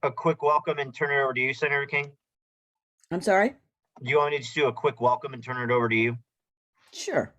a quick welcome and turn it over to you, Senator King? I'm sorry? Do you want me to just do a quick welcome and turn it over to you? Sure.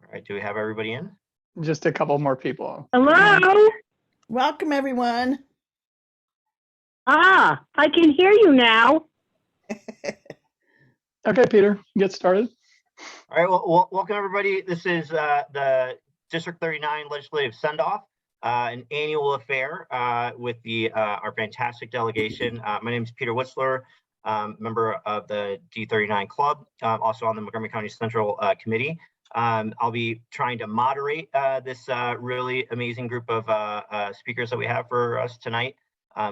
All right, do we have everybody in? Just a couple more people. Hello? Welcome, everyone. Ah, I can hear you now. Okay, Peter, get started. All right, well, welcome everybody. This is the District 39 Legislative Send-Off, an annual affair with our fantastic delegation. My name is Peter Witzler, member of the D39 Club, also on the Montgomery County Central Committee. I'll be trying to moderate this really amazing group of speakers that we have for us tonight.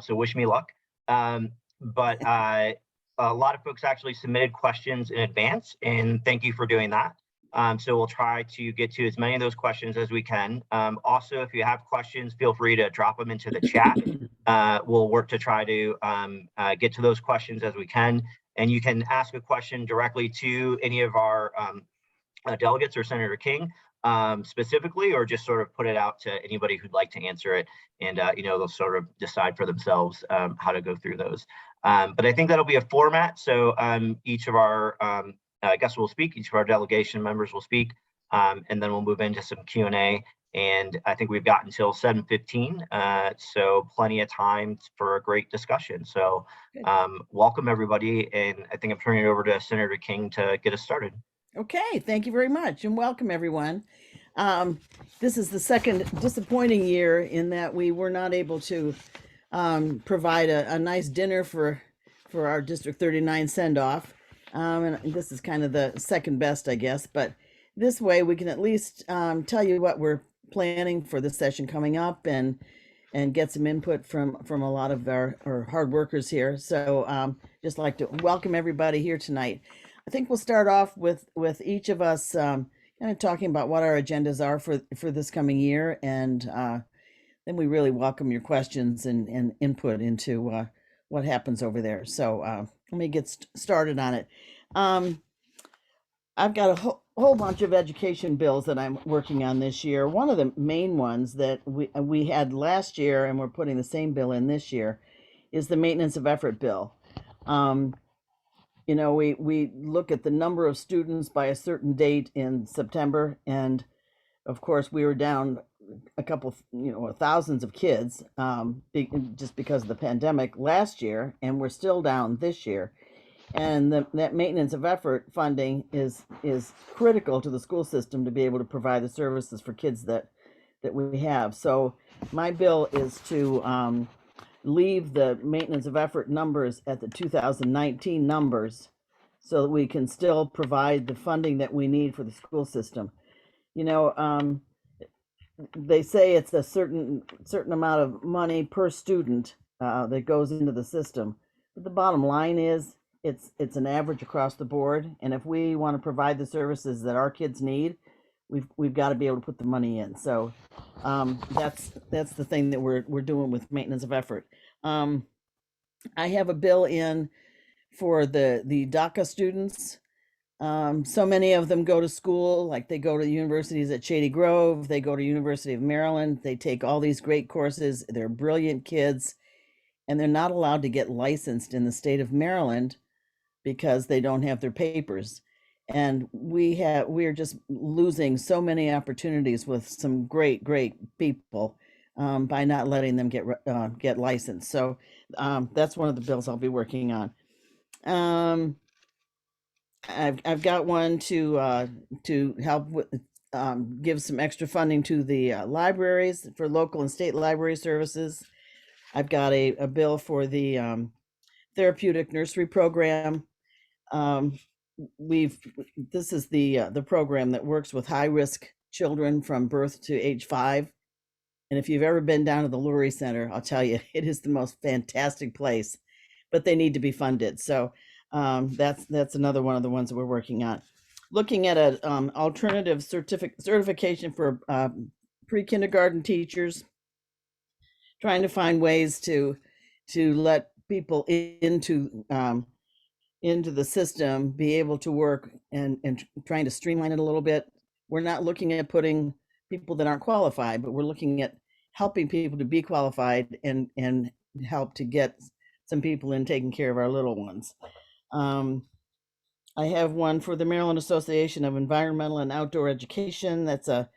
So wish me luck. But a lot of folks actually submitted questions in advance, and thank you for doing that. So we'll try to get to as many of those questions as we can. Also, if you have questions, feel free to drop them into the chat. We'll work to try to get to those questions as we can. And you can ask a question directly to any of our delegates or Senator King specifically, or just sort of put it out to anybody who'd like to answer it. And, they'll sort of decide for themselves how to go through those. But I think that'll be a format. So each of our guests will speak, each of our delegation members will speak, and then we'll move into some Q&A. And I think we've got until 7:15, so plenty of time for a great discussion. So welcome everybody. And I think I'm turning it over to Senator King to get us started. Okay, thank you very much, and welcome everyone. This is the second disappointing year in that we were not able to provide a nice dinner for our District 39 send-off. And this is kind of the second best, I guess, but this way we can at least tell you what we're planning for the session coming up and get some input from a lot of our hard workers here. So just like to welcome everybody here tonight. I think we'll start off with each of us kind of talking about what our agendas are for this coming year, and then we really welcome your questions and input into what happens over there. So let me get started on it. I've got a whole bunch of education bills that I'm working on this year. One of the main ones that we had last year, and we're putting the same bill in this year, is the maintenance of effort bill. We look at the number of students by a certain date in September, and of course we were down a couple, thousands of kids just because of the pandemic last year, and we're still down this year. And that maintenance of effort funding is critical to the school system to be able to provide the services for kids that we have. So my bill is to leave the maintenance of effort numbers at the 2019 numbers so that we can still provide the funding that we need for the school system. They say it's a certain amount of money per student that goes into the system, but the bottom line is it's an average across the board, and if we want to provide the services that our kids need, we've got to be able to put the money in. So that's the thing that we're doing with maintenance of effort. I have a bill in for the DACA students. So many of them go to school, like they go to universities at Shady Grove, they go to University of Maryland, they take all these great courses, they're brilliant kids, and they're not allowed to get licensed in the state of Maryland because they don't have their papers. And we're just losing so many opportunities with some great people by not letting them get licensed. So that's one of the bills I'll be working on. I've got one to help with give some extra funding to the libraries for local and state library services. I've got a bill for the therapeutic nursery program. This is the program that works with high-risk children from birth to age 5. And if you've ever been down to the Lurie Center, I'll tell you, it is the most fantastic place, but they need to be funded. So that's another one of the ones that we're working on. looking at a alternative certification for pre-kindergarten teachers, trying to find ways to let people into the system be able to work, and trying to streamline it a little bit. We're not looking at putting people that aren't qualified, but we're looking at helping people to be qualified and help to get some people in taking care of our little ones. I have one for the Maryland Association of Environmental and Outdoor Education. That's a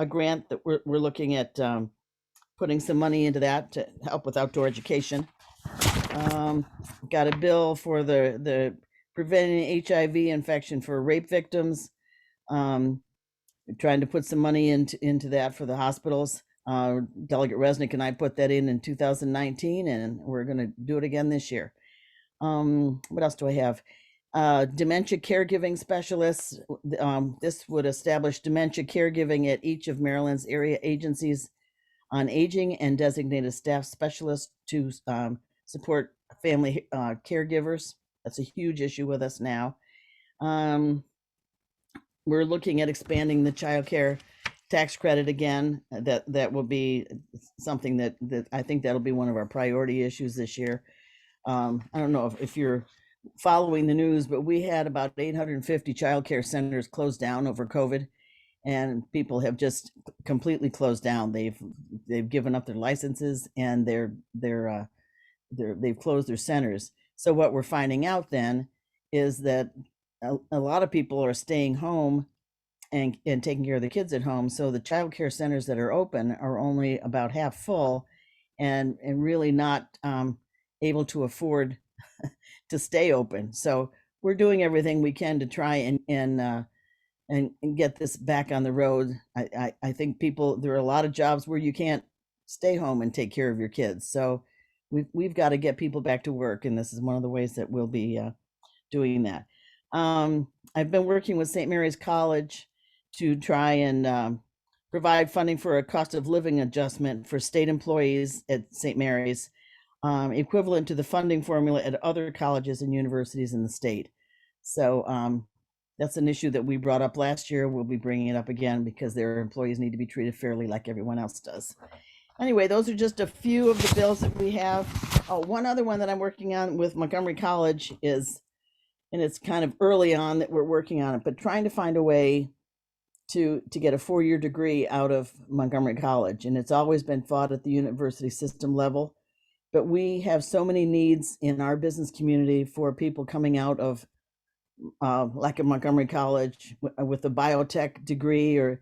grant that we're looking at putting some money into that to help with outdoor education. Got a bill for the preventing HIV infection for rape victims. Trying to put some money into that for the hospitals. Delegate Resnick and I put that in 2019, and we're going to do it again this year. What else do I have? Dementia caregiving specialists. This would establish dementia caregiving at each of Maryland's area agencies on aging and designated staff specialists to support family caregivers. That's a huge issue with us now. We're looking at expanding the child care tax credit again. That will be something that I think that'll be one of our priority issues this year. I don't know if you're following the news, but we had about 850 child care centers closed down over COVID, and people have just completely closed down. They've given up their licenses, and they've closed their centers. So what we're finding out then is that a lot of people are staying home and taking care of the kids at home. So the child care centers that are open are only about half full, and really not able to afford to stay open. So we're doing everything we can to try and get this back on the road. I think there are a lot of jobs where you can't stay home and take care of your kids. So we've got to get people back to work, and this is one of the ways that we'll be doing that. I've been working with St. Mary's College to try and provide funding for a cost of living adjustment for state employees at St. Mary's, equivalent to the funding formula at other colleges and universities in the state. So that's an issue that we brought up last year. We'll be bringing it up again because their employees need to be treated fairly like everyone else does. Anyway, those are just a few of the bills that we have. One other one that I'm working on with Montgomery College is, and it's kind of early on that we're working on it, but trying to find a way to get a 4-year degree out of Montgomery College. And it's always been fought at the university system level, but we have so many needs in our business community for people coming out of like a Montgomery College with a biotech degree or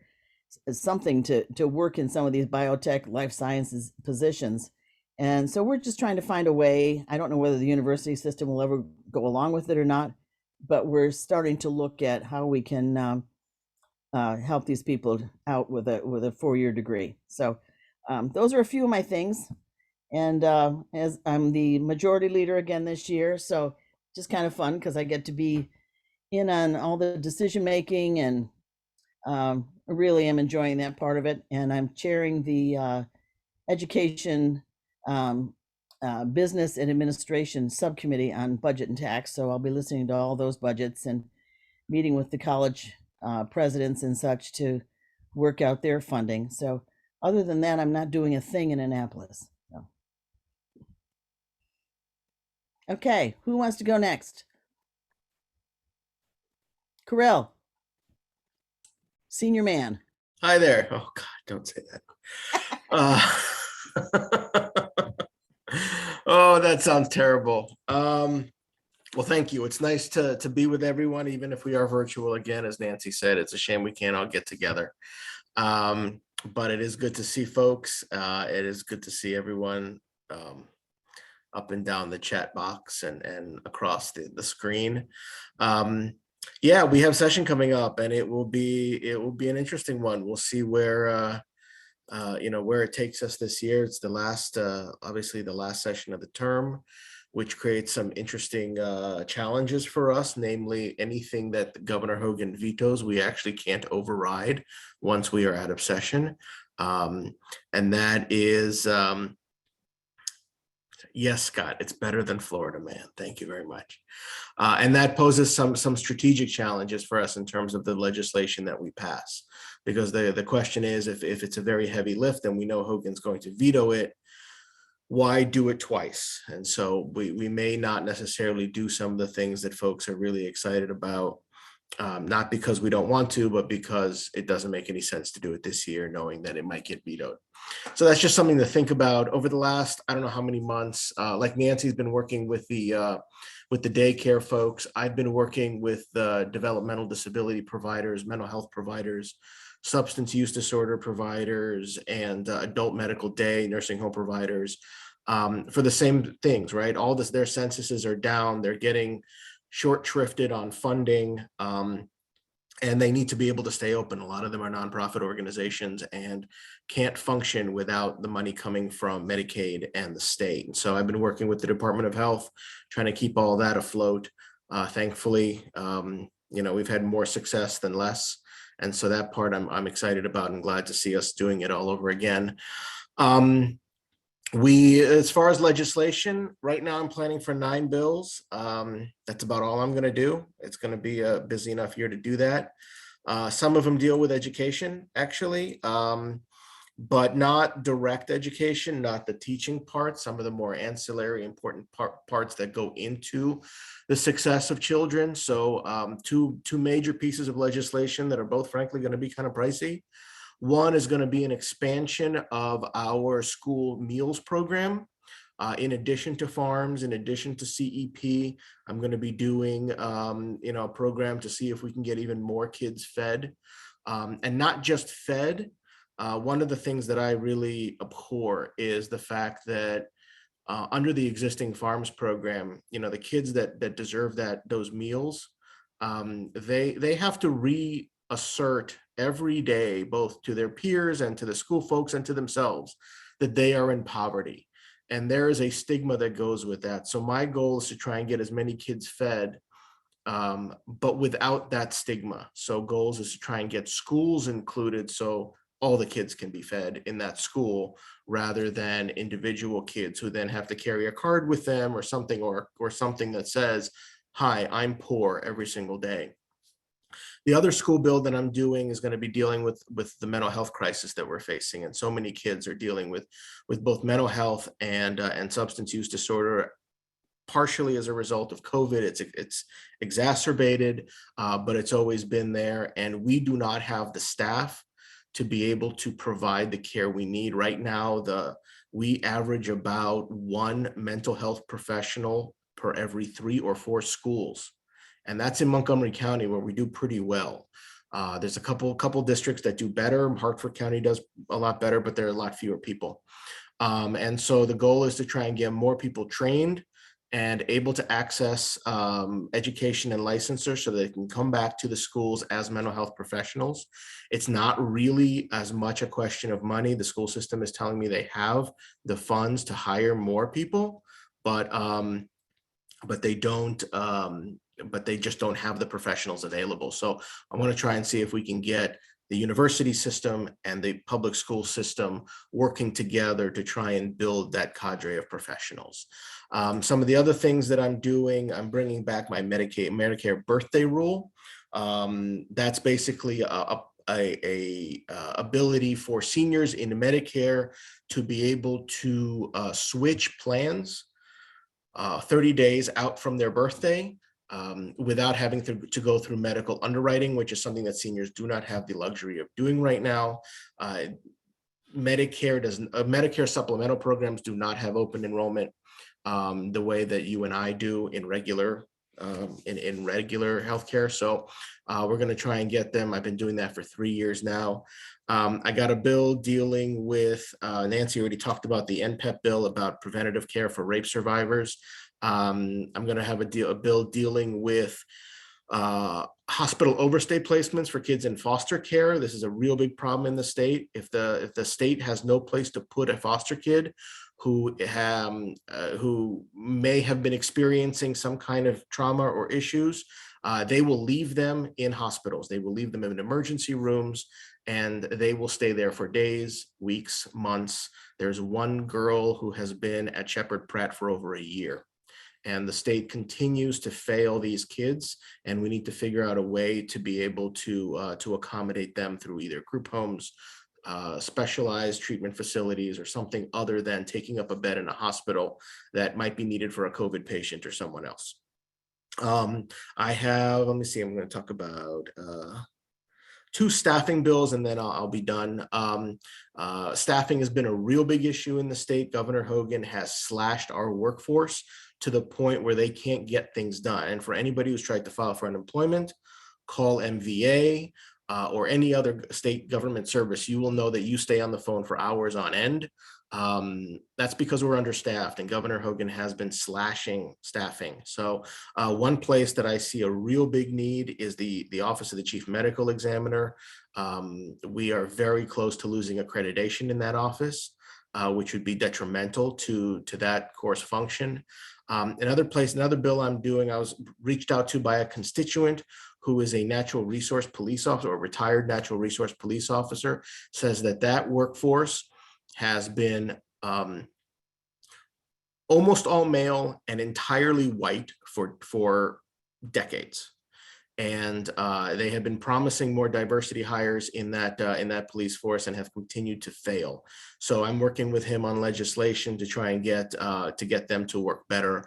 something to work in some of these biotech life sciences positions. And so we're just trying to find a way. I don't know whether the university system will ever go along with it or not, but we're starting to look at how we can help these people out with a 4-year degree. So those are a few of my things. And as I'm the majority leader again this year, so just kind of fun because I get to be in on all the decision making, and really am enjoying that part of it. And I'm chairing the education business and administration subcommittee on budget and tax. So I'll be listening to all those budgets and meeting with the college presidents and such to work out their funding. So other than that, I'm not doing a thing in Annapolis. So. Okay, who wants to go next? Correll, senior man. Hi there. Oh God, don't say that. Oh, that sounds terrible. Well, thank you. It's nice to be with everyone, even if we are virtual again. As Nancy said, it's a shame we can't all get together. But it is good to see folks. It is good to see everyone up and down the chat box and across the screen. Yeah, we have session coming up, and it will be an interesting one. We'll see where where it takes us this year. It's the last, obviously the last session of the term, which creates some interesting challenges for us, namely anything that Governor Hogan vetoes, we actually can't override once we are out of session. And that is Yes, Scott, it's better than Florida, man. Thank you very much. And that poses some strategic challenges for us in terms of the legislation that we pass, because the question is, if it's a very heavy lift and we know Hogan's going to veto it, why do it twice? And so we may not necessarily do some of the things that folks are really excited about, not because we don't want to, but because it doesn't make any sense to do it this year, knowing that it might get vetoed. So that's just something to think about. Over the last, I don't know how many months, like Nancy's been working with the daycare folks. I've been working with the developmental disability providers, mental health providers, substance use disorder providers, and adult medical day nursing home providers, for the same things, right? All this, their censuses are down. They're getting short shrifted on funding, and they need to be able to stay open. A lot of them are nonprofit organizations and can't function without the money coming from Medicaid and the state. And so I've been working with the Department of Health, trying to keep all that afloat. Thankfully, we've had more success than less. And so that part I'm excited about and glad to see us doing it all over again. As far as legislation, right now I'm planning for 9 bills. That's about all I'm going to do. It's going to be a busy enough year to do that. Some of them deal with education, actually, but not direct education, not the teaching part. Some of the more ancillary important parts that go into the success of children. So two major pieces of legislation that are both frankly going to be kind of pricey. One is going to be an expansion of our school meals program. In addition to farms, in addition to CEP, I'm going to be doing a program to see if we can get even more kids fed, and not just fed. One of the things that I really abhor is the fact that under the existing farms program, the kids that deserve those meals, they have to reassert every day, both to their peers and to the school folks and to themselves, that they are in poverty. And there is a stigma that goes with that. So my goal is to try and get as many kids fed, but without that stigma. So goals is to try and get schools included, so all the kids can be fed in that school, rather than individual kids who then have to carry a card with them or something, or something that says, "Hi, I'm poor," every single day. The other school bill that I'm doing is going to be dealing with the mental health crisis that we're facing, and so many kids are dealing with both mental health and substance use disorder, partially as a result of COVID. It's exacerbated, but it's always been there, and we do not have the staff to be able to provide the care we need right now. We average about 1 mental health professional per every 3 or 4 schools. And that's in Montgomery County, where we do pretty well. There's a couple districts that do better. Hartford County does a lot better, but there are a lot fewer people. And so the goal is to try and get more people trained and able to access education and licensure so they can come back to the schools as mental health professionals. It's not really as much a question of money. The school system is telling me they have the funds to hire more people, but they don't. But they just don't have the professionals available. So I want to try and see if we can get the university system and the public school system working together to try and build that cadre of professionals. Some of the other things that I'm doing, I'm bringing back my Medicare birthday rule. That's basically a ability for seniors in Medicare to be able to switch plans 30 days out from their birthday, without having to go through medical underwriting, which is something that seniors do not have the luxury of doing right now. Medicare supplemental programs do not have open enrollment the way that you and I do in regular healthcare. So we're going to try and get them. I've been doing that for 3 years now. I got a bill dealing with, Nancy already talked about the NPEP bill about preventative care for rape survivors. I'm going to have a bill dealing with hospital overstay placements for kids in foster care. This is a real big problem in the state. If the state has no place to put a foster kid who may have been experiencing some kind of trauma or issues, They will leave them in hospitals. They will leave them in emergency rooms, and they will stay there for days, weeks, months. There's one girl who has been at Shepherd Pratt for over a year. And the state continues to fail these kids, and we need to figure out a way to be able to accommodate them through either group homes, specialized treatment facilities, or something other than taking up a bed in a hospital that might be needed for a COVID patient or someone else. I have, let me see, I'm going to talk about 2 staffing bills, and then I'll be done. Staffing has been a real big issue in the state. Governor Hogan has slashed our workforce to the point where they can't get things done. And for anybody who's tried to file for unemployment, call MVA or any other state government service, you will know that you stay on the phone for hours on end. That's because we're understaffed, and Governor Hogan has been slashing staffing. So one place that I see a real big need is the Office of the Chief Medical Examiner. We are very close to losing accreditation in that office, which would be detrimental to that course function. Another bill I'm doing, I was reached out to by a constituent who is a natural resource police officer, or retired natural resource police officer, says that workforce has been almost all male and entirely white for decades. And they have been promising more diversity hires in that police force and have continued to fail. So I'm working with him on legislation to try and get them to work better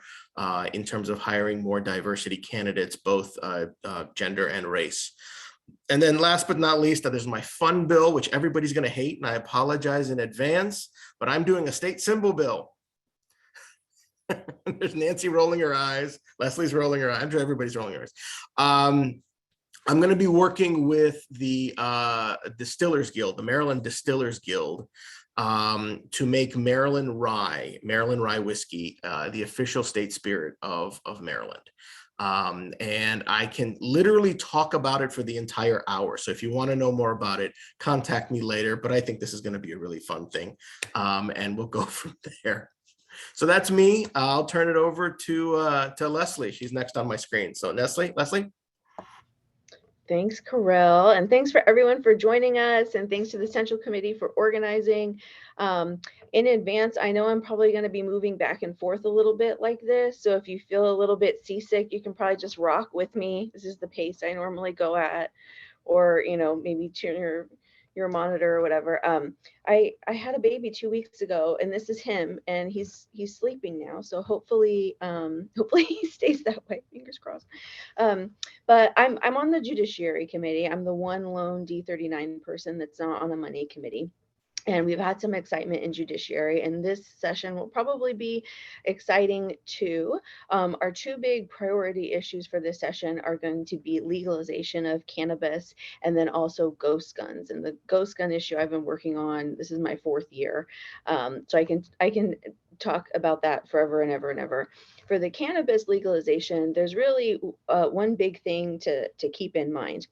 in terms of hiring more diversity candidates, both gender and race. And then last but not least, there's my fun bill, which everybody's going to hate, and I apologize in advance, but I'm doing a state symbol bill. There's Nancy rolling her eyes. Leslie's rolling her eyes. I'm sure everybody's rolling their eyes. I'm going to be working with the Distillers Guild, the Maryland Distillers Guild, to make Maryland rye whiskey the official state spirit of Maryland. And I can literally talk about it for the entire hour. So if you want to know more about it, contact me later. But I think this is going to be a really fun thing, and we'll go from there. So that's me. I'll turn it over to Leslie. She's next on my screen. So Leslie. Thanks, Carell, and thanks for everyone for joining us, and thanks to the Central Committee for organizing. In advance, I know I'm probably going to be moving back and forth a little bit like this, so if you feel a little bit seasick, you can probably just rock with me. This is the pace I normally go at, or maybe tune your monitor or whatever. I had a baby 2 weeks ago, and this is him, and he's sleeping now. So hopefully he stays that way. Fingers crossed. But I'm on the Judiciary Committee. I'm the one lone D39 person that's not on the Money Committee. And we've had some excitement in judiciary, and this session will probably be exciting too. Our 2 big priority issues for this session are going to be legalization of cannabis, and then also ghost guns. And the ghost gun issue I've been working on, this is my 4th year. So I can talk about that forever and ever and ever. For the cannabis legalization, there's really one big thing to keep in mind.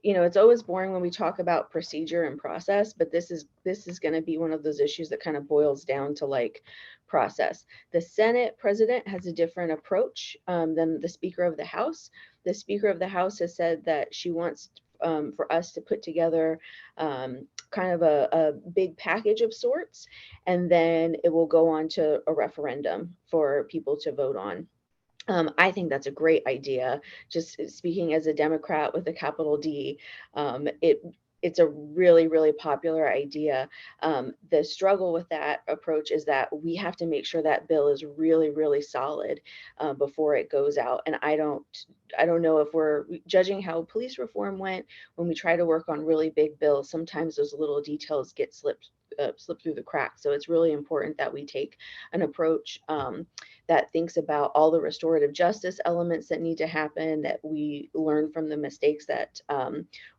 It's always boring when we talk about procedure and process, but this is going to be one of those issues that kind of boils down to like process. The Senate president has a different approach than the Speaker of the House. The Speaker of the House has said that she wants for us to put together kind of a big package of sorts, and then it will go on to a referendum for people to vote on. I think that's a great idea. Just speaking as a Democrat with a capital D, it's a really, really popular idea. The struggle with that approach is that we have to make sure that bill is really, really solid before it goes out. And I don't know if we're judging how police reform went. When we try to work on really big bills, sometimes those little details get slipped through the cracks. So it's really important that we take an approach that thinks about all the restorative justice elements that need to happen, that we learn from the mistakes that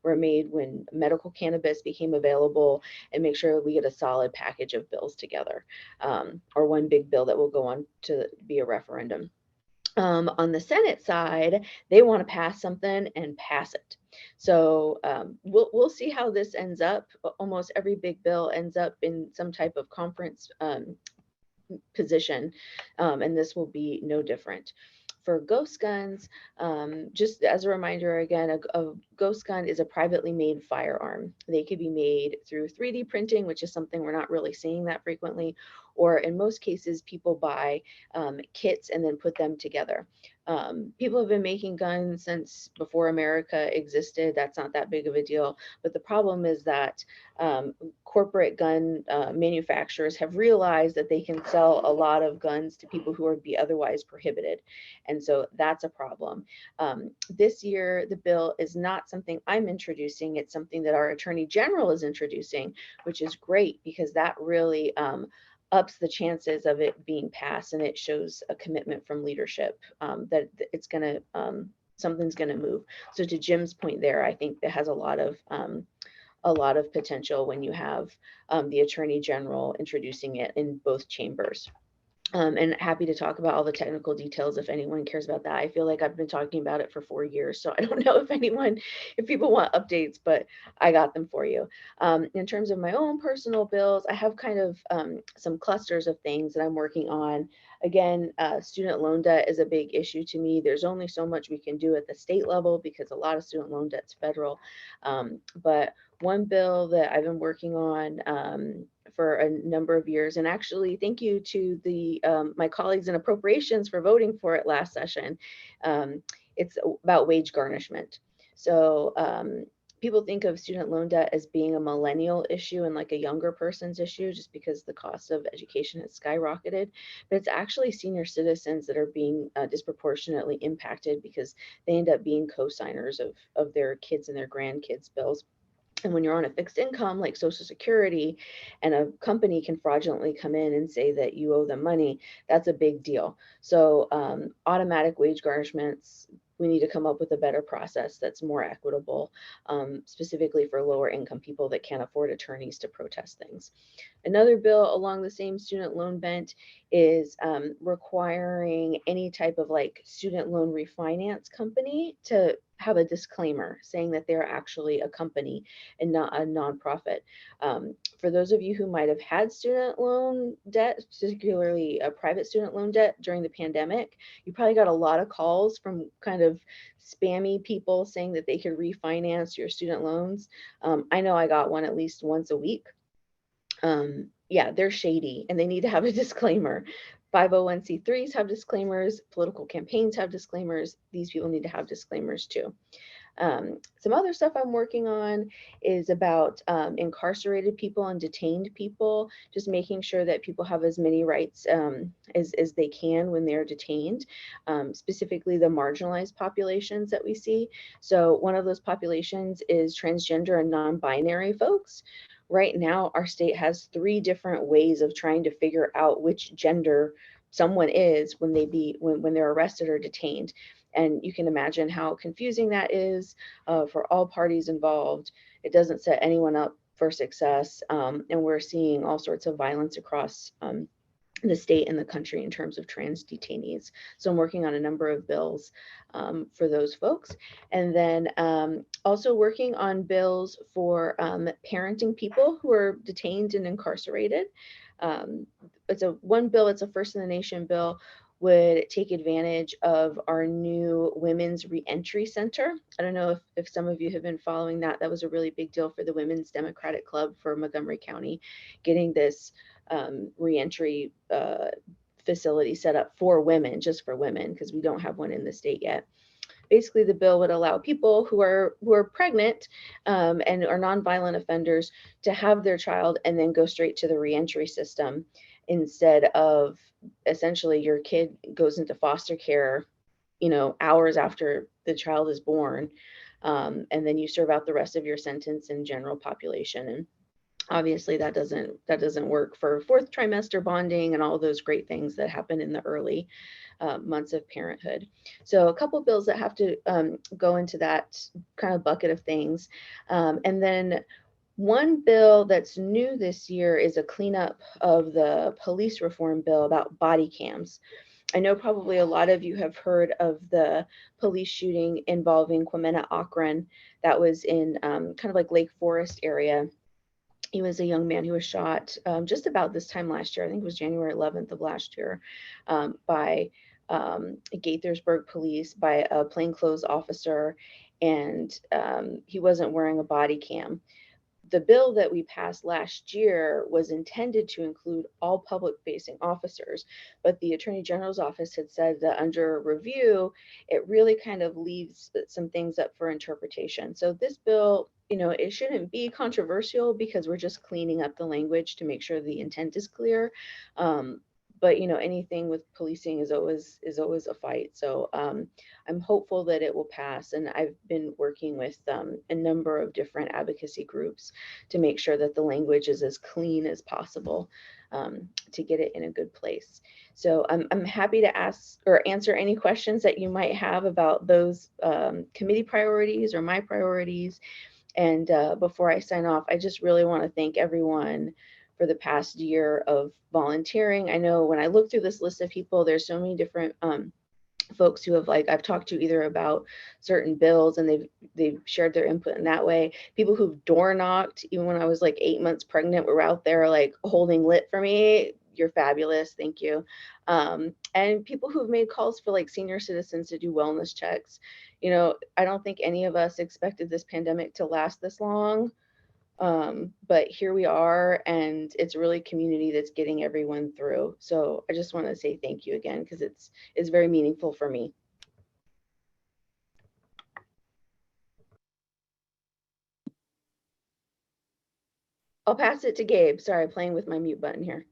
were made when medical cannabis became available, and make sure that we get a solid package of bills together, or one big bill that will go on to be a referendum. On the Senate side, they want to pass something and pass it. So we'll see how this ends up. Almost every big bill ends up in some type of conference position, and this will be no different. For ghost guns, just as a reminder again, a ghost gun is a privately made firearm. They could be made through 3D printing, which is something we're not really seeing that frequently, or in most cases, people buy kits and then put them together. People have been making guns since before America existed. That's not that big of a deal. But the problem is that corporate gun manufacturers have realized that they can sell a lot of guns to people who would be otherwise prohibited. And so that's a problem. This year, the bill is not something I'm introducing. It's something that our Attorney General is introducing, which is great because that really ups the chances of it being passed, and it shows a commitment from leadership that it's going to something's going to move. So to Jim's point there, I think that has a lot of potential when you have the Attorney General introducing it in both chambers. And happy to talk about all the technical details if anyone cares about that. I feel like I've been talking about it for 4 years, so I don't know if people want updates, but I got them for you. In terms of my own personal bills, I have kind of some clusters of things that I'm working on. Again, student loan debt is a big issue to me. There's only so much we can do at the state level because a lot of student loan debt's federal. But one bill that I've been working on for a number of years, and actually thank you to the my colleagues in appropriations for voting for it last session. It's about wage garnishment. So people think of student loan debt as being a millennial issue and like a younger person's issue just because the cost of education has skyrocketed, but it's actually senior citizens that are being disproportionately impacted because they end up being co-signers of their kids and their grandkids' bills. And when you're on a fixed income like Social Security and a company can fraudulently come in and say that you owe them money, that's a big deal. So automatic wage garnishments, we need to come up with a better process that's more equitable, specifically for lower income people that can't afford attorneys to protest things. Another bill along the same student loan bent is requiring any type of like student loan refinance company to have a disclaimer saying that they're actually a company and not a nonprofit. For those of you who might have had student loan debt, particularly a private student loan debt during the pandemic, you probably got a lot of calls from kind of spammy people saying that they could refinance your student loans. I know I got one at least once a week. Yeah, they're shady and they need to have a disclaimer. 501c3s have disclaimers, political campaigns have disclaimers. These people need to have disclaimers too. Some other stuff I'm working on is about incarcerated people and detained people, just making sure that people have as many rights as they can when they're detained, specifically the marginalized populations that we see. So one of those populations is transgender and non-binary folks. Right now, our state has 3 different ways of trying to figure out which gender someone is when they're arrested or detained. And you can imagine how confusing that is for all parties involved. It doesn't set anyone up for success. And we're seeing all sorts of violence across the state and the country in terms of trans detainees. So I'm working on a number of bills for those folks. And then also working on bills for parenting people who are detained and incarcerated. It's one bill, it's a first in the nation bill, would take advantage of our new Women's Reentry Center. I don't know if some of you have been following that. That was a really big deal for the Women's Democratic Club for Montgomery County, getting this reentry facility set up for women, just for women, because we don't have one in the state yet. Basically, the bill would allow people who are pregnant and are nonviolent offenders to have their child and then go straight to the reentry system instead of essentially your kid goes into foster care, hours after the child is born, and then you serve out the rest of your sentence in general population. And obviously that doesn't work for 4th trimester bonding and all those great things that happen in the early months of parenthood. So a couple of bills that have to go into that kind of bucket of things. And then one bill that's new this year is a cleanup of the police reform bill about body cams. I know probably a lot of you have heard of the police shooting involving Kwamena Akron that was in kind of like Lake Forest area. He was a young man who was shot just about this time last year. I think it was January 11th of last year by Gaithersburg police by a plainclothes officer, and he wasn't wearing a body cam. The bill that we passed last year was intended to include all public facing officers, but the Attorney General's office had said that under review, it really kind of leaves some things up for interpretation. So this bill, it shouldn't be controversial because we're just cleaning up the language to make sure the intent is clear. But anything with policing is always a fight. So I'm hopeful that it will pass, and I've been working with a number of different advocacy groups to make sure that the language is as clean as possible, to get it in a good place. So I'm happy to ask or answer any questions that you might have about those committee priorities or my priorities. And before I sign off, I just really want to thank everyone for the past year of volunteering. I know when I look through this list of people, there's so many different folks who have, like, I've talked to either about certain bills and they've shared their input in that way. People who've door knocked, even when I was like 8 months pregnant, were out there like holding lit for me. You're fabulous. Thank you. And people who've made calls for like senior citizens to do wellness checks. I don't think any of us expected this pandemic to last this long. But here we are, and it's really community that's getting everyone through. So I just want to say thank you again, because it's very meaningful for me. I'll pass it to Gabe. Sorry, playing with my mute button here.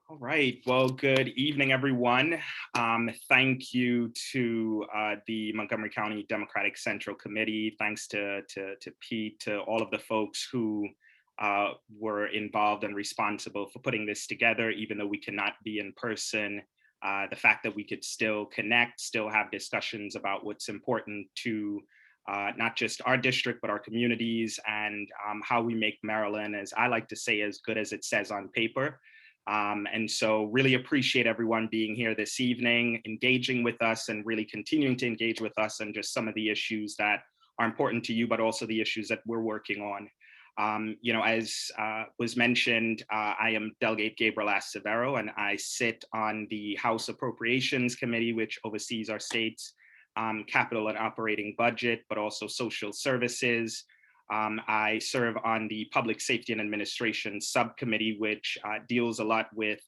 All right. Well, good evening, everyone. Thank you to the Montgomery County Democratic Central Committee. Thanks to Pete, to all of the folks who were involved and responsible for putting this together, even though we cannot be in person. The fact that we could still connect, still have discussions about what's important to not just our district, but our communities, and how we make Maryland, as I like to say, as good as it says on paper. And so really appreciate everyone being here this evening, engaging with us, and really continuing to engage with us on just some of the issues that are important to you, but also the issues that we're working on. As was mentioned, I am Delegate Gabriel Acevero, and I sit on the House Appropriations Committee, which oversees our state's capital and operating budget, but also social services. I serve on the Public Safety and Administration Subcommittee, which deals a lot with,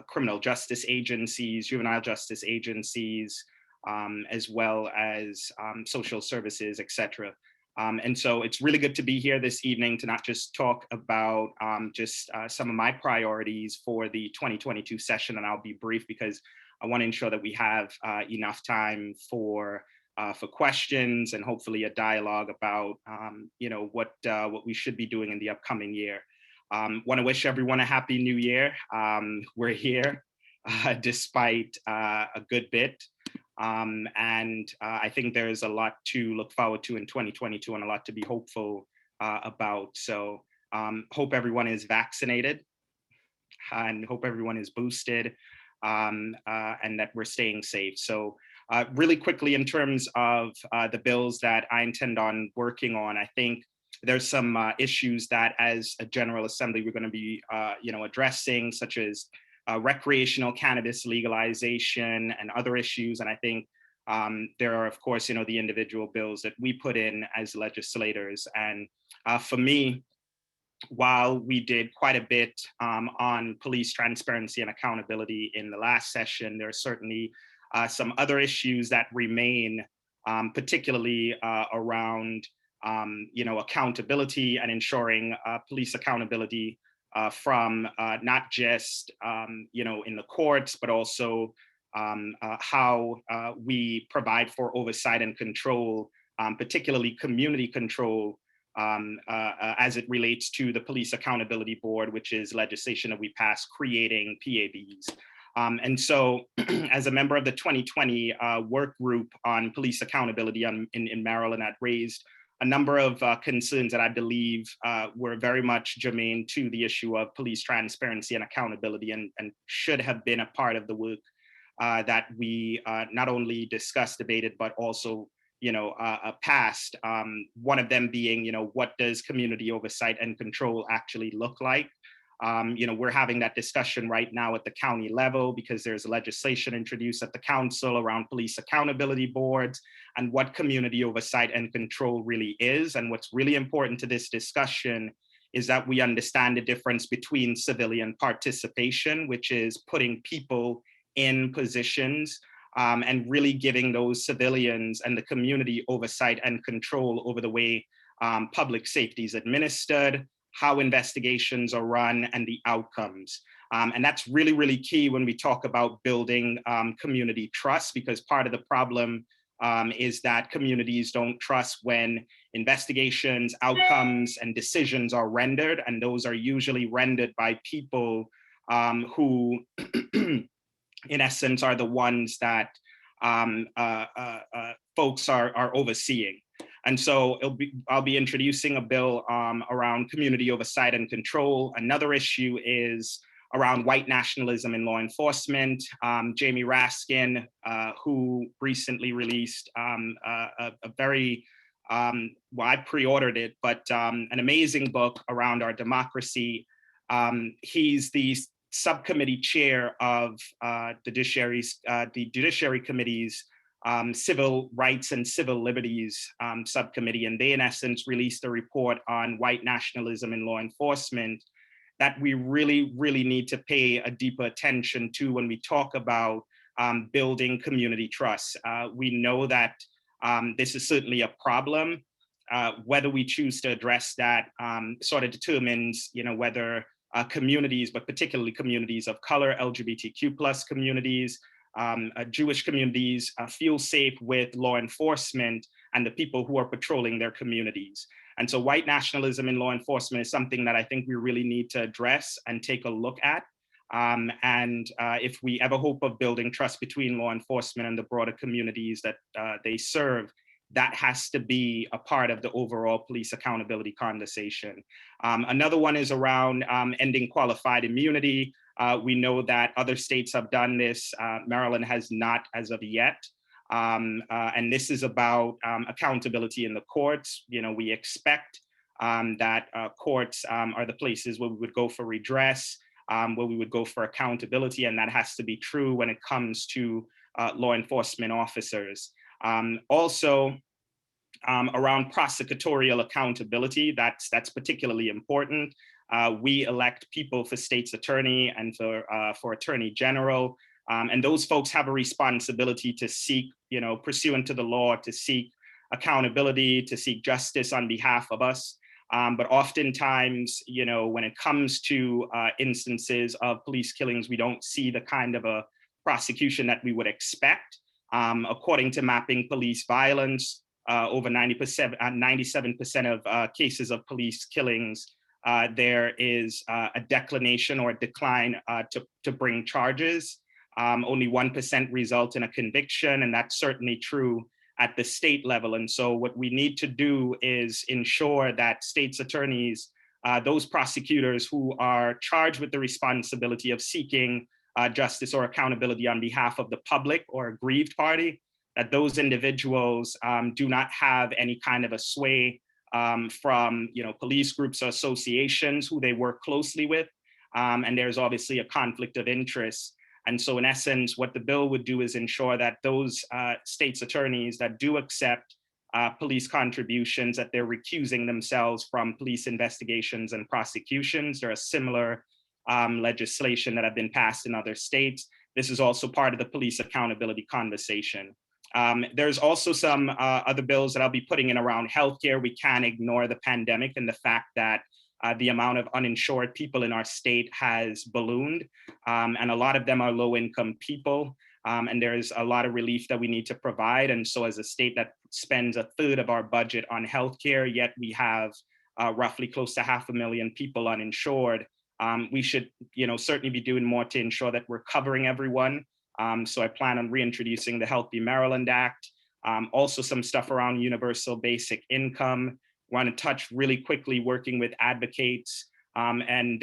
criminal justice agencies, juvenile justice agencies, as well as social services, et cetera. And so it's really good to be here this evening to not just talk about some of my priorities for the 2022 session, and I'll be brief because I want to ensure that we have enough time for questions and hopefully a dialogue about what we should be doing in the upcoming year. Want to wish everyone a happy new year. We're here despite a good bit. And I think there's a lot to look forward to in 2022 and a lot to be hopeful about. So hope everyone is vaccinated and hope everyone is boosted, and that we're staying safe. So really quickly, in terms of the bills that I intend on working on, I think there's some issues that as a General Assembly we're going to be addressing, such as recreational cannabis legalization and other issues. And I think there are, of course, the individual bills that we put in as legislators. And for me, while we did quite a bit on police transparency and accountability in the last session, there are certainly some other issues that remain, particularly around accountability and ensuring police accountability from not just in the courts, but also how we provide for oversight and control, particularly community control, as it relates to the Police Accountability Board, which is legislation that we passed creating PABs. And so as a member of the 2020 work group on police accountability in Maryland, I'd raised a number of concerns that I believe were very much germane to the issue of police transparency and accountability, and should have been a part of the work that we not only discussed, debated, but also passed. One of them being, what does community oversight and control actually look like? We're having that discussion right now at the county level because there's legislation introduced at the council around police accountability boards and what community oversight and control really is. And what's really important to this discussion is that we understand the difference between civilian participation, which is putting people in positions and really giving those civilians and the community oversight and control over the way public safety is administered, how investigations are run, and the outcomes. And that's really, really key when we talk about building community trust, because part of the problem is that communities don't trust when investigations, outcomes, and decisions are rendered, and those are usually rendered by people who, in essence, are the ones that folks are overseeing. And so I'll be introducing a bill around community oversight and control. Another issue is around white nationalism in law enforcement. Jamie Raskin, who recently released a very, well, I pre-ordered it, but an amazing book around our democracy. He's the subcommittee chair of the Judiciary Committee's Civil Rights and Civil Liberties subcommittee, and they in essence released a report on white nationalism in law enforcement that we really, really need to pay a deeper attention to when we talk about building community trust. We know that this is certainly a problem. Whether we choose to address that sort of determines, whether communities, but particularly communities of color, LGBTQ+ communities, Jewish communities feel safe with law enforcement and the people who are patrolling their communities. And so white nationalism in law enforcement is something that I think we really need to address and take a look at. If we ever hope of building trust between law enforcement and the broader communities that they serve, that has to be a part of the overall police accountability conversation. Another one is around ending qualified immunity. We know that other states have done this. Maryland has not as of yet. And this is about accountability in the courts. We expect that courts are the places where we would go for redress, where we would go for accountability, and that has to be true when it comes to law enforcement officers. Also, around prosecutorial accountability, that's particularly important. We elect people for state's attorney and for attorney general, and those folks have a responsibility to seek, pursuant to the law, to seek accountability, to seek justice on behalf of us. But oftentimes, when it comes to instances of police killings, we don't see the kind of a prosecution that we would expect. According to Mapping Police Violence, over 97% of cases of police killings, there is a declination or a decline to bring charges. Only 1% result in a conviction, and that's certainly true at the state level. And so what we need to do is ensure that states' attorneys, those prosecutors who are charged with the responsibility of seeking justice or accountability on behalf of the public or aggrieved party, that those individuals do not have any kind of a sway from police groups or associations who they work closely with. And there's obviously a conflict of interest. And so in essence, what the bill would do is ensure that those states' attorneys that do accept police contributions, that they're recusing themselves from police investigations and prosecutions. There are similar legislation that have been passed in other states. This is also part of the police accountability conversation. There's also some other bills that I'll be putting in around healthcare. We can't ignore the pandemic and the fact that the amount of uninsured people in our state has ballooned, and a lot of them are low-income people, and there's a lot of relief that we need to provide. And so as a state that spends 1/3 of our budget on healthcare, yet we have roughly close to 500,000 people uninsured, we should certainly be doing more to ensure that we're covering everyone. So I plan on reintroducing the Healthy Maryland Act, also some stuff around universal basic income. Want to touch really quickly working with advocates and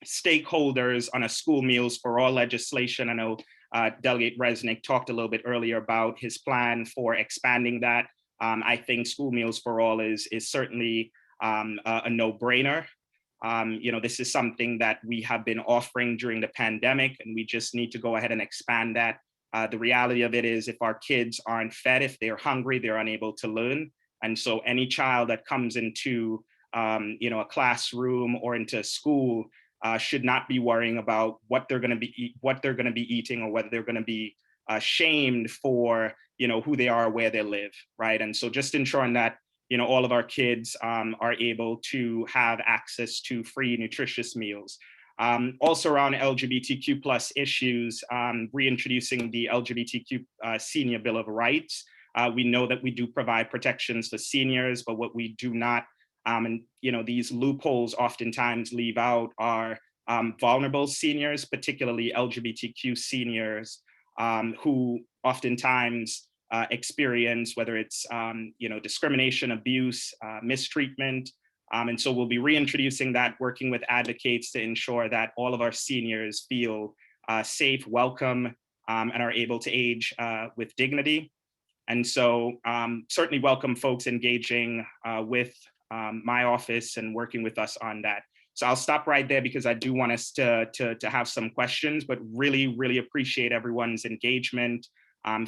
stakeholders on a school meals for all legislation. I know Delegate Resnick talked a little bit earlier about his plan for expanding that. I think school meals for all is certainly a no-brainer. This is something that we have been offering during the pandemic, and we just need to go ahead and expand that. The reality of it is, if our kids aren't fed, if they're hungry, they're unable to learn. And so any child that comes into a classroom or into school should not be worrying about what they're going to be eating, or whether they're going to be shamed for who they are, where they live, right? And so just ensuring that all of our kids are able to have access to free, nutritious meals. Also around LGBTQ plus issues, reintroducing the LGBTQ Senior Bill of Rights. We know that we do provide protections for seniors, but what we do not, these loopholes oftentimes leave out are vulnerable seniors, particularly LGBTQ seniors, who oftentimes experience, whether it's discrimination, abuse, mistreatment. And so we'll be reintroducing that, working with advocates to ensure that all of our seniors feel safe, welcome, and are able to age with dignity. And so certainly welcome folks engaging with my office and working with us on that. So I'll stop right there because I do want us to have some questions, but really, really appreciate everyone's engagement.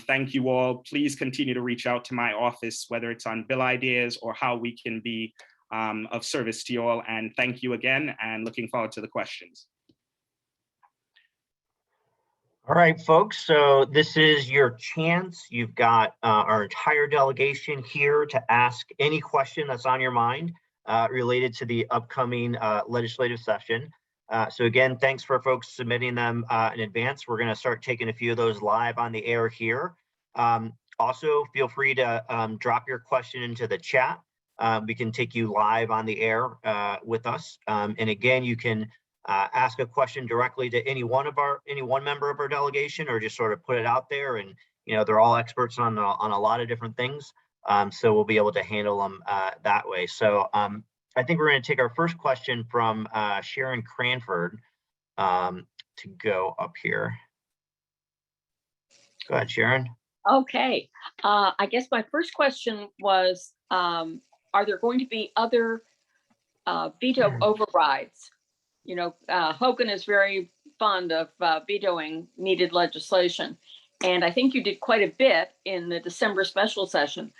Thank you all. Please continue to reach out to my office, whether it's on bill ideas or how we can be of service to you all. And thank you again, and looking forward to the questions. All right, folks, so this is your chance. You've got our entire delegation here to ask any question that's on your mind related to the upcoming legislative session. So again, thanks for folks submitting them in advance. We're going to start taking a few of those live on the air here. Also, feel free to drop your question into the chat. We can take you live on the air with us. And again, you can ask a question directly to any one member of our delegation, or just sort of put it out there. And they're all experts on a lot of different things, so we'll be able to handle them that way. So I think we're going to take our first question from Sharon Cranford to go up here. Go ahead, Sharon. Okay, I guess my first question was, are there going to be other veto overrides? Hogan is very fond of vetoing needed legislation, and I think you did quite a bit in the December special session.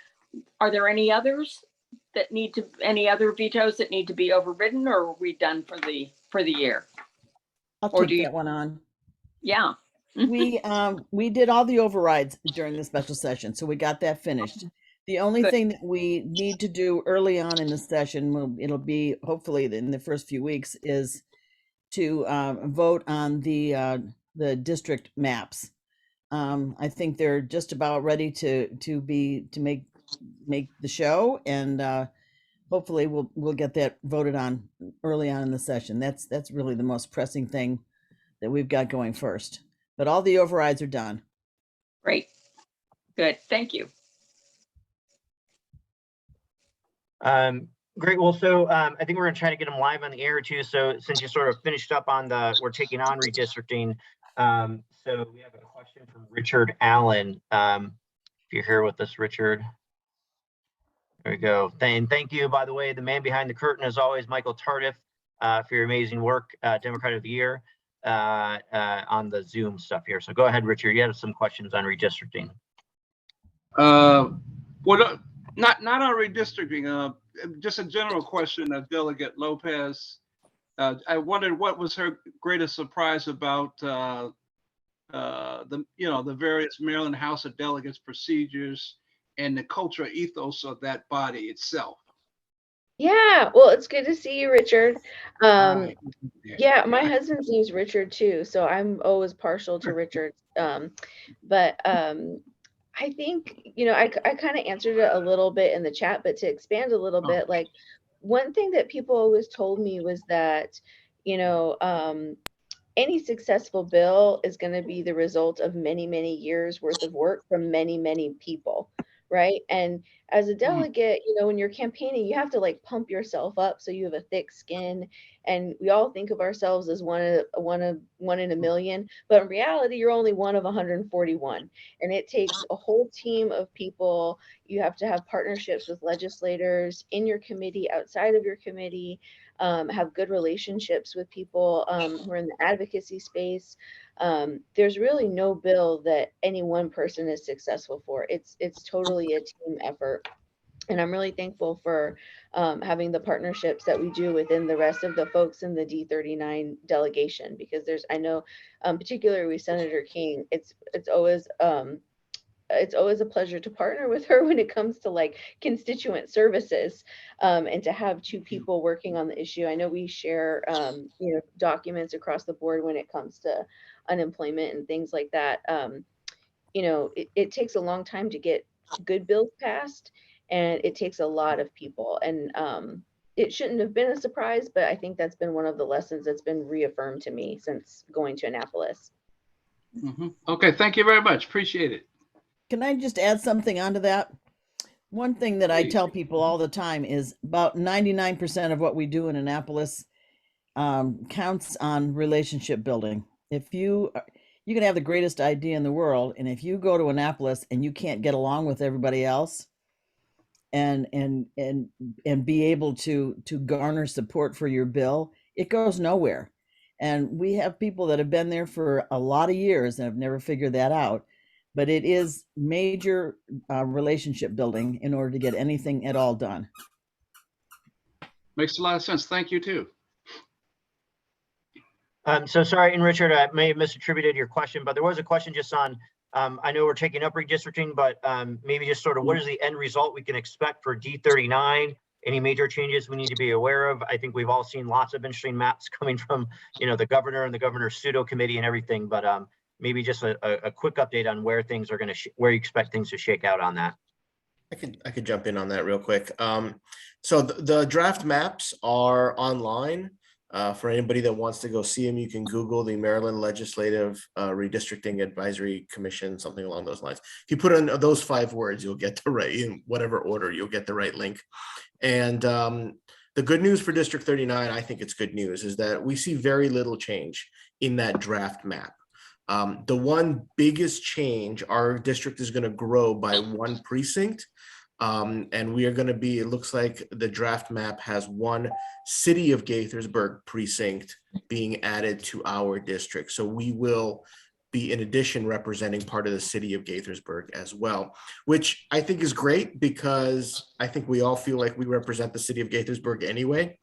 Are there any others that any other vetoes that need to be overridden, or are we done for the year? I'll Or take that one on. Yeah. We did all the overrides during the special session, so we got that finished. The only Good. thing that we need to do early on in the session, it'll be hopefully in the first few weeks, is to vote on the district maps. I think they're just about ready to make the show, and hopefully we'll get that voted on early on in the session. That's really the most pressing thing that we've got going first. But all the overrides are done. Great. Good. Thank you. Great. Well, so I think we're going to try to get them live on the air too. So since you sort of finished up on we're taking on redistricting. So we have a question from Richard Allen. If you're here with us, Richard. There we go. And thank you, by the way, the man behind the curtain, as always, Michael Tardif, for your amazing work, Democrat of the Year, on the Zoom stuff here. So go ahead, Richard. You had some questions on redistricting. Well, not on redistricting. Just a general question of Delegate Lopez. I wondered what was her greatest surprise about the various Maryland House of Delegates procedures and the cultural ethos of that body itself. Yeah, well, it's good to see you, Richard. Yeah, my husband's name's Richard too, so I'm always partial to Richard. But I think, I kind of answered it a little bit in the chat, but to expand a little bit, like one thing that people always told me was that, any successful bill is going to be the result of many, many years worth of work from many, many people, right? And as a delegate, when you're campaigning, you have to like pump yourself up so you have a thick skin. And we all think of ourselves as one in a million, but in reality, you're only one of 141. And it takes a whole team of people. You have to have partnerships with legislators in your committee, outside of your committee, have good relationships with people who are in the advocacy space. There's really no bill that any one person is successful for. It's totally a team effort. And I'm really thankful for having the partnerships that we do within the rest of the folks in the D39 delegation, because I know, particularly with Senator King, it's always a pleasure to partner with her when it comes to like constituent services, and to have two people working on the issue. I know we share, documents across the board when it comes to unemployment and things like that. It takes a long time to get good bills passed, and it takes a lot of people. And it shouldn't have been a surprise, but I think that's been one of the lessons that's been reaffirmed to me since going to Annapolis. Okay, thank you very much. Appreciate it. Can I just add something onto that? One thing that I Please. tell people all the time is about 99% of what we do in Annapolis counts on relationship building. If you can have the greatest idea in the world, and if you go to Annapolis and you can't get along with everybody else and be able to garner support for your bill, it goes nowhere. And we have people that have been there for a lot of years and have never figured that out. But it is major relationship building in order to get anything at all done. Makes a lot of sense. Thank you too. So sorry, and Richard, I may have misattributed your question, but there was a question just on, I know we're taking up redistricting, but maybe just sort of what is the end result we can expect for D39? Any major changes we need to be aware of? I think we've all seen lots of interesting maps coming from, the governor and the governor's pseudo committee and everything, but maybe just a quick update on where things are going to, where you expect things to shake out on that. I could jump in on that real quick. So the draft maps are online. For anybody that wants to go see them, you can Google the Maryland Legislative Redistricting Advisory Commission, something along those lines. If you put in those 5 words, you'll get the right, in whatever order, you'll get the right link. And the good news for District 39, I think it's good news, is that we see very little change in that draft map. The one biggest change, our district is going to grow by 1 precinct. And we are going to be, it looks like the draft map has 1 city of Gaithersburg precinct being added to our district. So we will be, in addition, representing part of the city of Gaithersburg as well, which I think is great because I think we all feel like we represent the city of Gaithersburg anyway.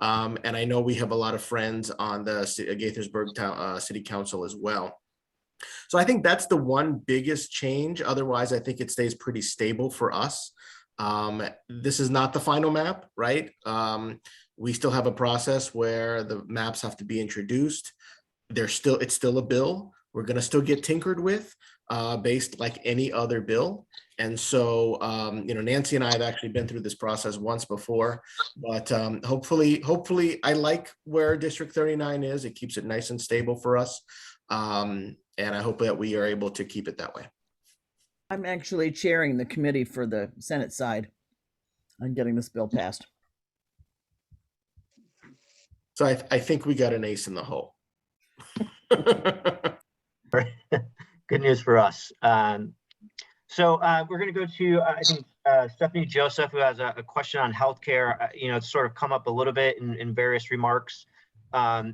And I know we have a lot of friends on the Gaithersburg City Council as well. So I think that's the one biggest change. Otherwise, I think it stays pretty stable for us. This is not the final map, right? We still have a process where the maps have to be introduced. It's still a bill. We're going to still get tinkered with based like any other bill. And so, Nancy and I have actually been through this process once before, but hopefully I like where District 39 is. It keeps it nice and stable for us. And I hope that we are able to keep it that way. I'm actually chairing the committee for the Senate side on getting this bill passed. So I think we got an ace in the hole. Good news for us. So we're going to go to, I think, Stephanie Joseph, who has a question on healthcare. It's sort of come up a little bit in various remarks. So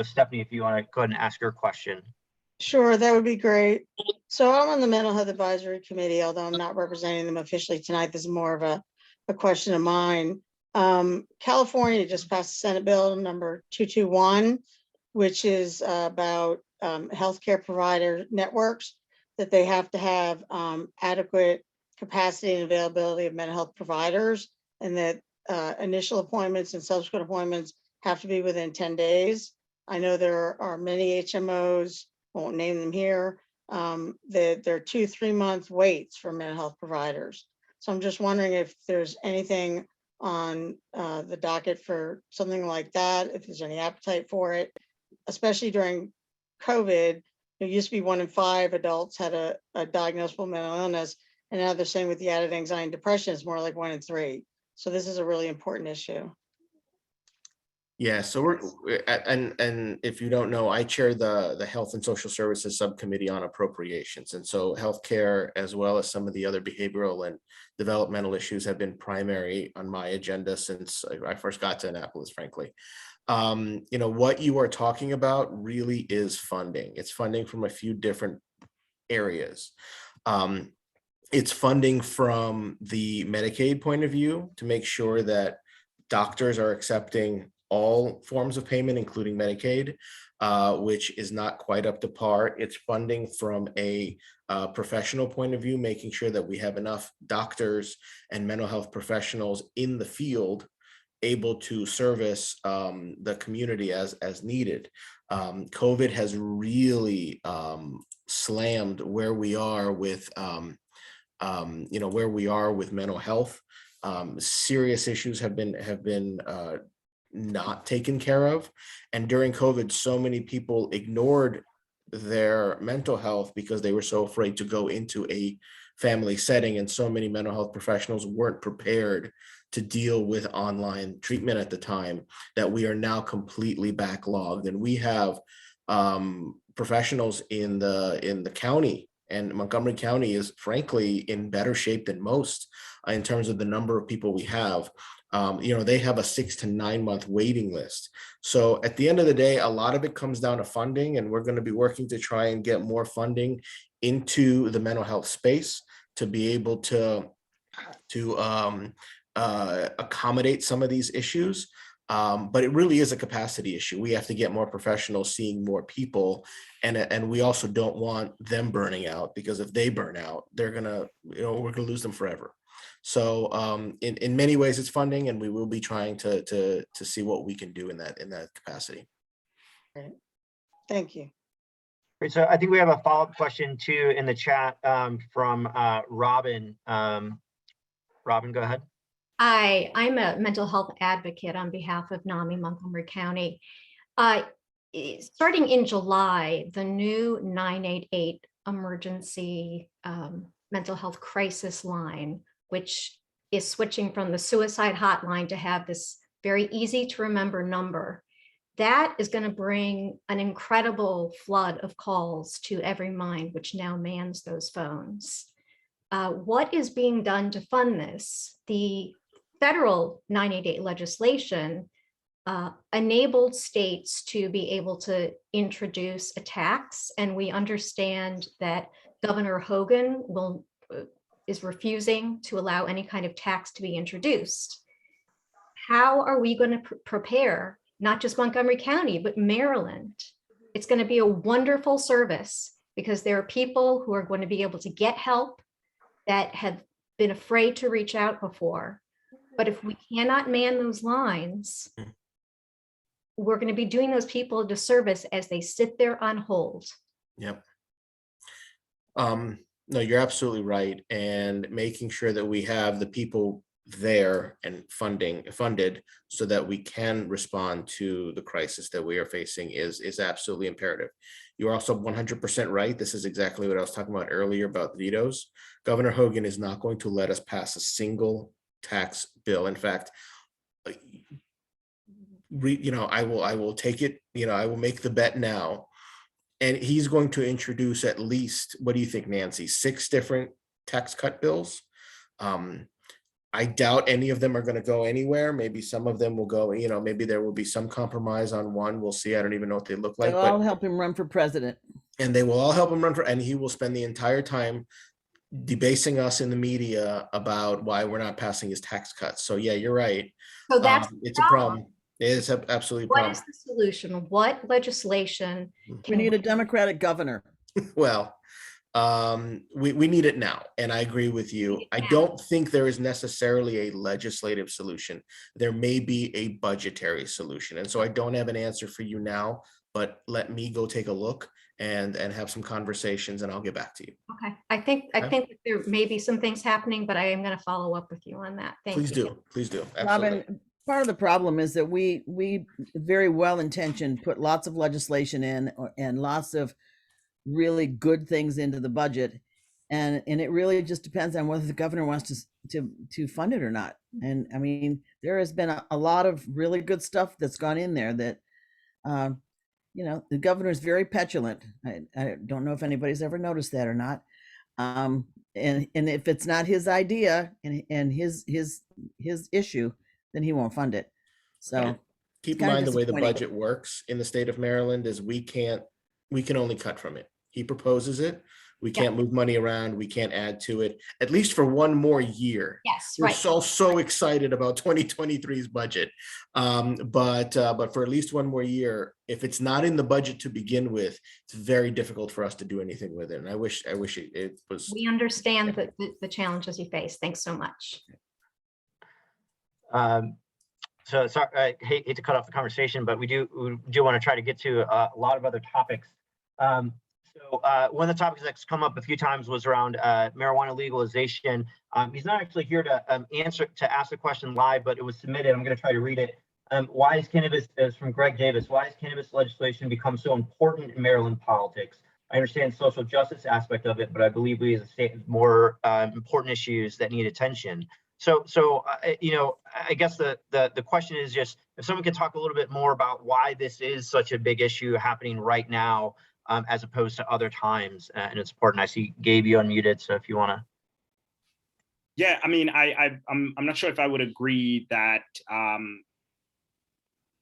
Stephanie, if you want to go ahead and ask your question. Sure, that would be great. So I'm on the Mental Health Advisory Committee, although I'm not representing them officially tonight. This is more of a question of mine. California just passed Senate Bill number 221, which is about healthcare provider networks, that they have to have adequate capacity and availability of mental health providers, and that initial appointments and subsequent appointments have to be within 10 days. I know there are many HMOs, won't name them here, that there are 2-3 month waits for mental health providers. So I'm just wondering if there's anything on the docket for something like that, if there's any appetite for it, especially during COVID. It used to be 1 in 5 adults had a diagnosable mental illness. And now they're saying with the added anxiety and depression, it's more like 1 in 3. So this is a really important issue. Yeah, so and if you don't know, I chair the Health and Social Services Subcommittee on Appropriations. And so healthcare, as well as some of the other behavioral and developmental issues, have been primary on my agenda since I first got to Annapolis, frankly. What you are talking about really is funding. It's funding from a few different areas. It's funding from the Medicaid point of view to make sure that doctors are accepting all forms of payment, including Medicaid, which is not quite up to par. It's funding from a professional point of view, making sure that we have enough doctors and mental health professionals in the field able to service the community as needed. COVID has really slammed where we are with mental health. Serious issues have been not taken care of, and during COVID, so many people ignored their mental health because they were so afraid to go into a family setting, and so many mental health professionals weren't prepared to deal with online treatment at the time, that we are now completely backlogged. And we have professionals in the county, and Montgomery County is frankly in better shape than most in terms of the number of people we have. They have a 6 to 9 month waiting list. So at the end of the day, a lot of it comes down to funding, and we're going to be working to try and get more funding into the mental health space to be able to accommodate some of these issues. But it really is a capacity issue. We have to get more professionals seeing more people, and we also don't want them burning out, because if they burn out, we're gonna lose them forever. So in many ways it's funding, and we will be trying to see what we can do in that capacity. Great. Thank you. Great. So I think we have a follow-up question too in the chat from Robin. Robin, go ahead. Hi, I'm a mental health advocate on behalf of NAMI Montgomery County. Starting in July, the new 988 emergency mental health crisis line, which is switching from the suicide hotline to have this very easy to remember number, that is going to bring an incredible flood of calls to every mind, which now mans those phones. What is being done to fund this? The federal 988 legislation enabled states to be able to introduce a tax, and we understand that Governor Hogan is refusing to allow any kind of tax to be introduced. How are we going to prepare not just Montgomery County, but Maryland? It's going to be a wonderful service, because there are people who are going to be able to get help that have been afraid to reach out before. But if we cannot man those lines, we're going to be doing those people a disservice as they sit there on hold. Yep. No, you're absolutely right. And making sure that we have the people there and funded so that we can respond to the crisis that we are facing is absolutely imperative. You're also 100% right. This is exactly what I was talking about earlier about vetoes. Governor Hogan is not going to let us pass a single tax bill. In fact, I will take it, I will make the bet now. And he's going to introduce at least, what do you think, Nancy, 6 different tax cut bills? I doubt any of them are going to go anywhere. Maybe some of them will go, maybe there will be some compromise on one. We'll see. I don't even know what they look like. They'll all help him run for president. And they will all help him and he will spend the entire time debasing us in the media about why we're not passing his tax cuts. So yeah, you're right. So that's it's a problem. It is absolutely a problem. What is the solution? What legislation? We need a Democratic governor. Well, we need it now, and I agree with you. I don't think there is necessarily a legislative solution. There may be a budgetary solution, and so I don't have an answer for you now, but let me go take a look and have some conversations, and I'll get back to you. Okay, I think that there may be some things happening, but I am going to follow up with you on that. Thank you. Please do. Absolutely. Robin, part of the problem is that we very well intentioned put lots of legislation in and lots of really good things into the budget. And it really just depends on whether the governor wants to fund it or not. And I mean, there has been a lot of really good stuff that's gone in there that, the governor is very petulant. I don't know if anybody's ever noticed that or not. And if it's not his idea and his issue, then he won't fund it. So Keep in mind the way the budget works in the state of Maryland is we can only cut from it. He proposes it. We can't move money around. We can't add to it, at least for one more year. Yes, We're right. so excited about 2023's budget. But for at least one more year, if it's not in the budget to begin with, it's very difficult for us to do anything with it. And I wish it was. We understand the challenges you face. Thanks so much. So sorry, I hate to cut off the conversation, but we do want to try to get to a lot of other topics. So one of the topics that's come up a few times was around marijuana legalization. He's not actually here to ask the question live, but it was submitted. I'm going to try to read it. Why is cannabis, is from Greg Davis, why has cannabis legislation become so important in Maryland politics? I understand social justice aspect of it, but I believe we as a state have more important issues that need attention. So I guess the question is just if someone can talk a little bit more about why this is such a big issue happening right now, as opposed to other times, and it's important. I see Gabe, you unmuted, so if you want to. Yeah, I mean, I'm not sure if I would agree that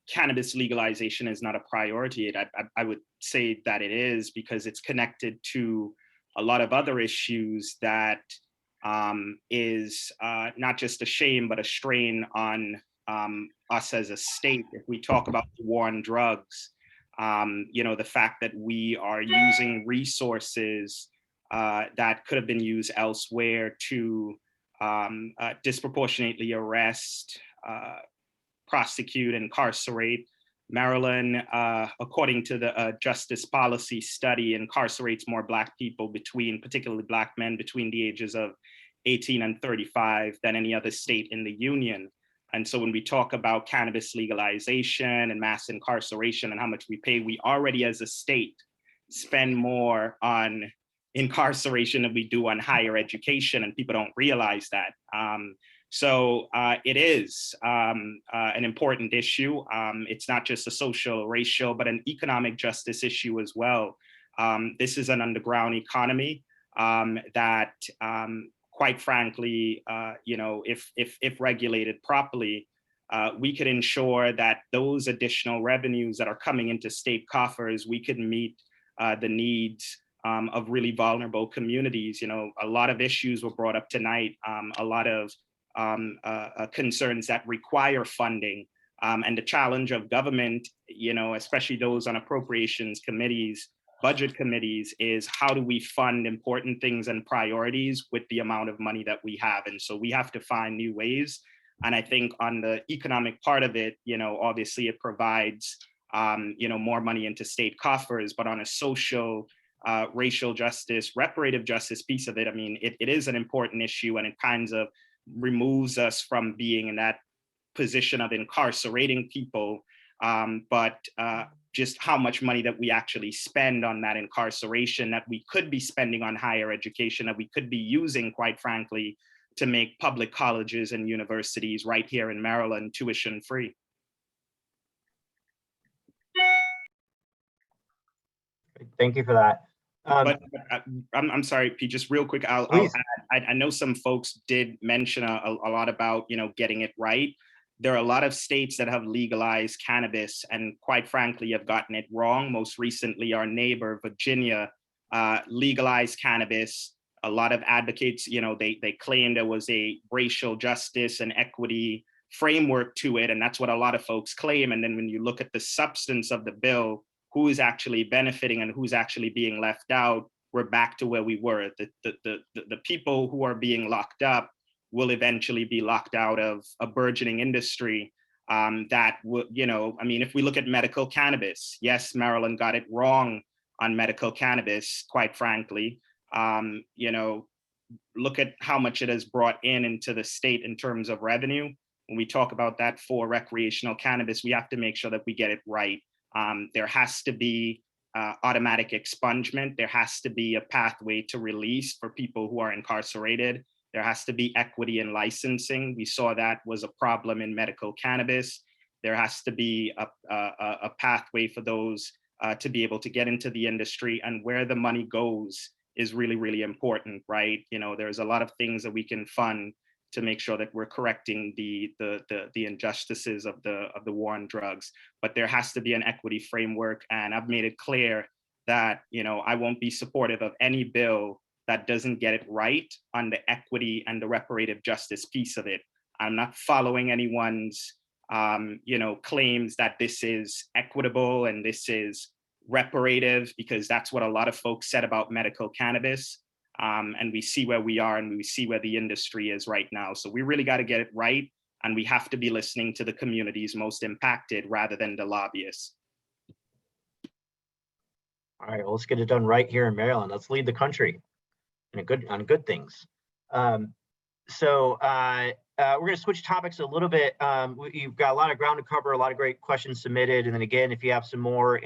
cannabis legalization is not a priority. I would say that it is because it's connected to a lot of other issues that is not just a shame, but a strain on us as a state. If we talk about the war on drugs, the fact that we are using resources that could have been used elsewhere to disproportionately arrest, prosecute, incarcerate. Maryland, according to the Justice Policy Study, incarcerates more Black people particularly Black men, between the ages of 18 and 35 than any other state in the union. And so when we talk about cannabis legalization and mass incarceration and how much we pay, we already as a state spend more on incarceration than we do on higher education, and people don't realize that. So it is an important issue. It's not just a social, racial, but an economic justice issue as well. This is an underground economy that quite frankly, if regulated properly, we could ensure that those additional revenues that are coming into state coffers, we could meet the needs of really vulnerable communities. A lot of issues were brought up tonight, a lot of concerns that require funding. And the challenge of government, especially those on appropriations committees, budget committees, is how do we fund important things and priorities with the amount of money that we have? And so we have to find new ways. And I think on the economic part of it, obviously it provides, more money into state coffers, but on a social, racial justice, reparative justice piece of it, I mean, it is an important issue, and it kind of removes us from being in that position of incarcerating people, but just how much money that we actually spend on that incarceration that we could be spending on higher education, that we could be using, quite frankly, to make public colleges and universities right here in Maryland tuition free. Thank you for that. But I'm sorry, Pete, just real quick, I'll add, I know some folks did mention a lot about, getting it right. There are a lot of states that have legalized cannabis and quite frankly have gotten it wrong. Most recently, our neighbor, Virginia, legalized cannabis. A lot of advocates, they claim there was a racial justice and equity framework to it. And that's what a lot of folks claim. And then when you look at the substance of the bill, who is actually benefiting and who's actually being left out, we're back to where we were. The people who are being locked up will eventually be locked out of a burgeoning industry that would, if we look at medical cannabis, yes, Maryland got it wrong on medical cannabis, quite frankly. Look at how much it has brought into the state in terms of revenue. When we talk about that for recreational cannabis, we have to make sure that we get it right. There has to be automatic expungement. There has to be a pathway to release for people who are incarcerated. There has to be equity in licensing. We saw that was a problem in medical cannabis. There has to be a pathway for those to be able to get into the industry, and where the money goes is really, really important, right? You know, there's a lot of things that we can fund to make sure that we're correcting the injustices of the war on drugs, but there has to be an equity framework. And I've made it clear that, you know, I won't be supportive of any bill that doesn't get it right on the equity and the reparative justice piece of it. I'm not following anyone's you know, claims that this is equitable and this is reparative, because that's what a lot of folks said about medical cannabis. And we see where we are and we see where the industry is right now. So we really got to get it right. And we have to be listening to the communities most impacted rather than the lobbyists. All right, well, let's get it done right here in Maryland. Let's lead the country on good things. We're going to switch topics a little bit. You've got a lot of ground to cover, a lot of great questions submitted. And then again, if you have some more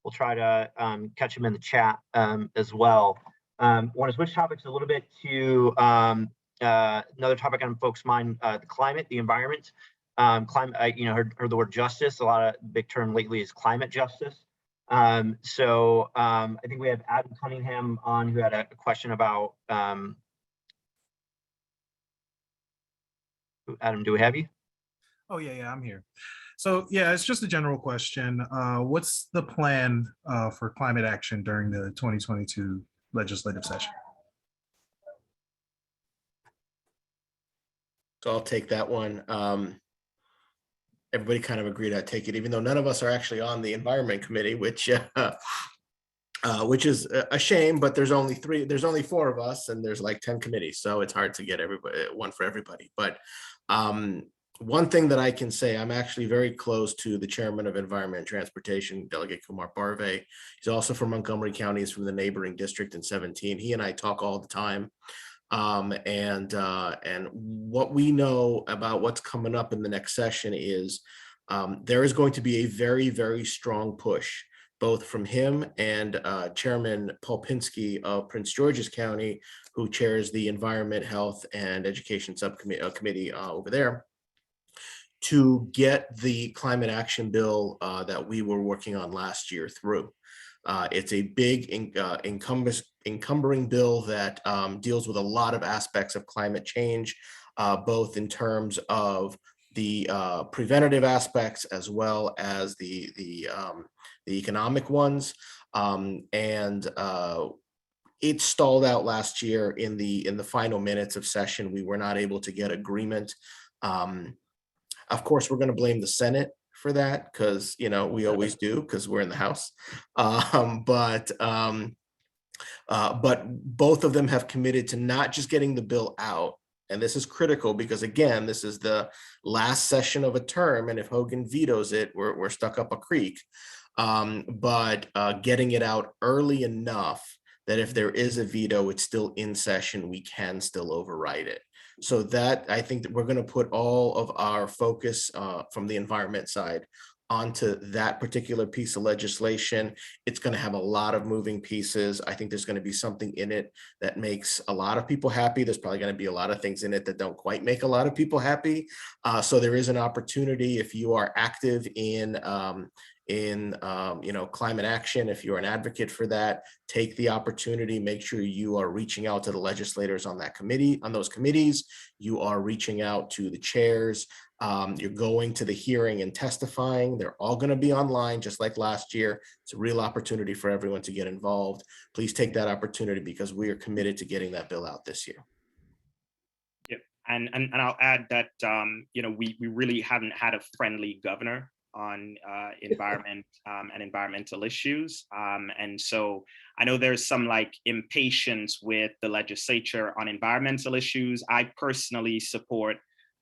we'll try to catch them in the chat as well. Want to switch topics a little bit to another topic on folks' mind, the climate, the environment. Climate, heard the word justice. A lot of big term lately is climate justice. I think we have Adam Cunningham on, who had a question about, Adam, do we have you? Oh, yeah, I'm here. So, yeah, it's just a general question. What's the plan for climate action during the 2022 legislative session? So I'll take that one. Everybody kind of agreed I'd take it, even though none of us are actually on the Environment Committee, which is a shame, but there's only 4 of us and there's like 10 committees. So it's hard to get one for everybody. But one thing that I can say, I'm actually very close to the chairman of Environment and Transportation, Delegate Kumar Barve. He's also from Montgomery County. He's from the neighboring district in 17. He and I talk all the time. And what we know about what's coming up in the next session is there is going to be a very, very strong push, both from him and Chairman Paul Pinsky of Prince George's County, who chairs the Environment, Health, and Education Subcommittee over there, to get the climate action bill that we were working on last year through. It's a big encumbering bill that deals with a lot of aspects of climate change, both in terms of the preventative aspects as well as the economic ones. It stalled out last year in the final minutes of session. We were not able to get agreement. Of course, we're going to blame the Senate for that, because we always do, because we're in the House. But both of them have committed to not just getting the bill out. And this is critical because, again, this is the last session of a term, and if Hogan vetoes it, we're stuck up a creek. But getting it out early enough that if there is a veto, it's still in session, we can still override it. So that, I think that we're going to put all of our focus from the environment side onto that particular piece of legislation. It's going to have a lot of moving pieces. I think there's going to be something in it that makes a lot of people happy. There's probably going to be a lot of things in it that don't quite make a lot of people happy. So there is an opportunity, if you are active in climate action, if you're an advocate for that, take the opportunity, make sure you are reaching out to the legislators on that committee, on those committees. You are reaching out to the chairs. You're going to the hearing and testifying. They're all going to be online, just like last year. It's a real opportunity for everyone to get involved. Please take that opportunity, because we are committed to getting that bill out this year. Yep. And I'll add that, we really haven't had a friendly governor on environment and environmental issues. And so I know there's some impatience with the legislature on environmental issues. I personally support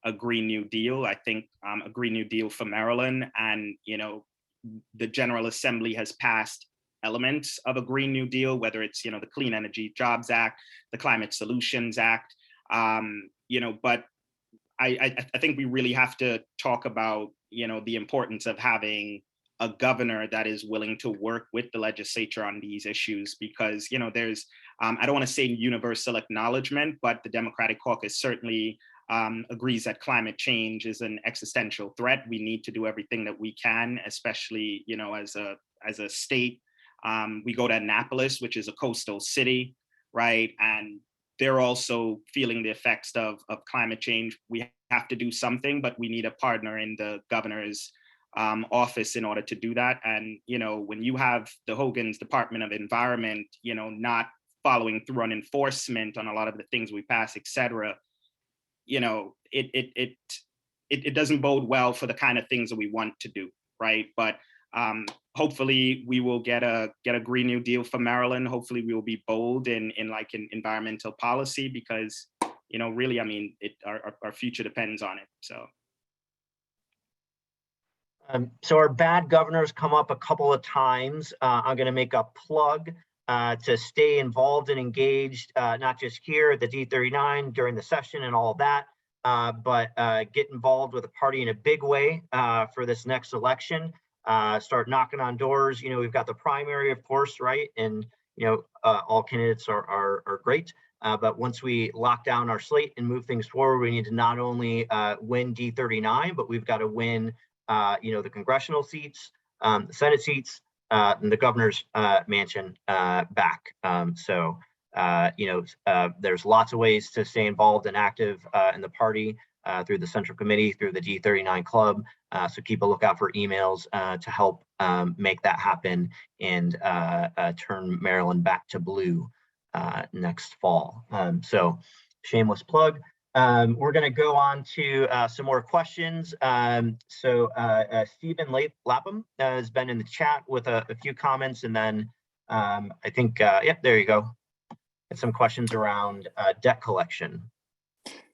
a Green New Deal. I think a Green New Deal for Maryland, and the General Assembly has passed elements of a Green New Deal, whether it's the Clean Energy Jobs Act, the Climate Solutions Act, but I think we really have to talk about the importance of having a governor that is willing to work with the legislature on these issues, because, you know, there's, I don't want to say universal acknowledgement, but the Democratic caucus certainly agrees that climate change is an existential threat. We need to do everything that we can, especially, you know, as a state. We go to Annapolis, which is a coastal city, right? And they're also feeling the effects of climate change. We have to do something, but we need a partner in the governor's office in order to do that. And, you know, when you have the Hogan's Department of Environment, you know, not following through on enforcement on a lot of the things we pass, et cetera, you know, it doesn't bode well for the kind of things that we want to do, right? But hopefully we will get a Green New Deal for Maryland. Hopefully we will be bold in environmental policy, because, you know, really, I mean, our future depends on it. So our bad governors come up a couple of times. I'm going to make a plug to stay involved and engaged, not just here at the D39 during the session and all of that, but get involved with the party in a big way for this next election. Start knocking on doors. You know, we've got the primary, of course, right? And, you know, all candidates are great. But once we lock down our slate and move things forward, we need to not only win D39, but we've got to win you know, the congressional seats, the Senate seats, and the governor's mansion back. You know, there's lots of ways to stay involved and active in the party through the Central Committee, through the D39 Club. So keep a lookout for emails to help make that happen and turn Maryland back to blue next fall. So shameless plug. We're going to go on to some more questions. Stephen Lapham has been in the chat with a few comments, and then I think, yep, there you go. Some questions around debt collection.